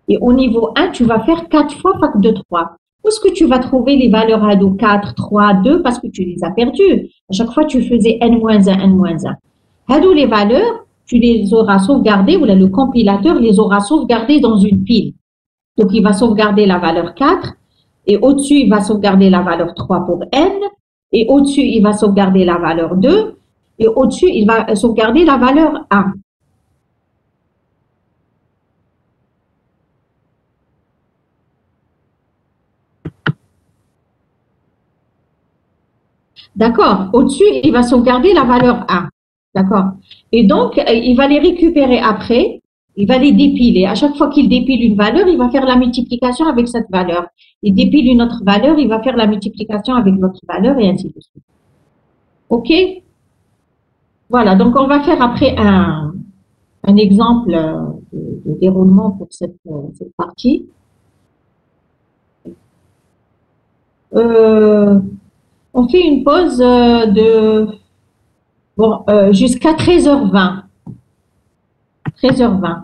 Et au niveau 1, tu vas faire 4 fois fac de 3. Où est-ce que tu vas trouver les valeurs à 4, 3, 2 parce que tu les as perdues. À chaque fois, tu faisais n-1, n-1. Hadou, les valeurs, tu les auras sauvegardées, ou là, le compilateur les aura sauvegardées dans une pile. Donc, il va sauvegarder la valeur 4 et au-dessus, il va sauvegarder la valeur 3 pour n et au-dessus, il va sauvegarder la valeur 2 et au-dessus, il va sauvegarder la valeur 1. D'accord. Au-dessus, il va sauvegarder la valeur 1. D'accord. Et donc, il va les récupérer après. Il va les dépiler. À chaque fois qu'il dépile une valeur, il va faire la multiplication avec cette valeur. Il dépile une autre valeur, il va faire la multiplication avec l'autre valeur et ainsi de suite. OK? Voilà. Donc, on va faire après un exemple de déroulement pour cette partie. On fait une pause jusqu'à 13h20. 13h20.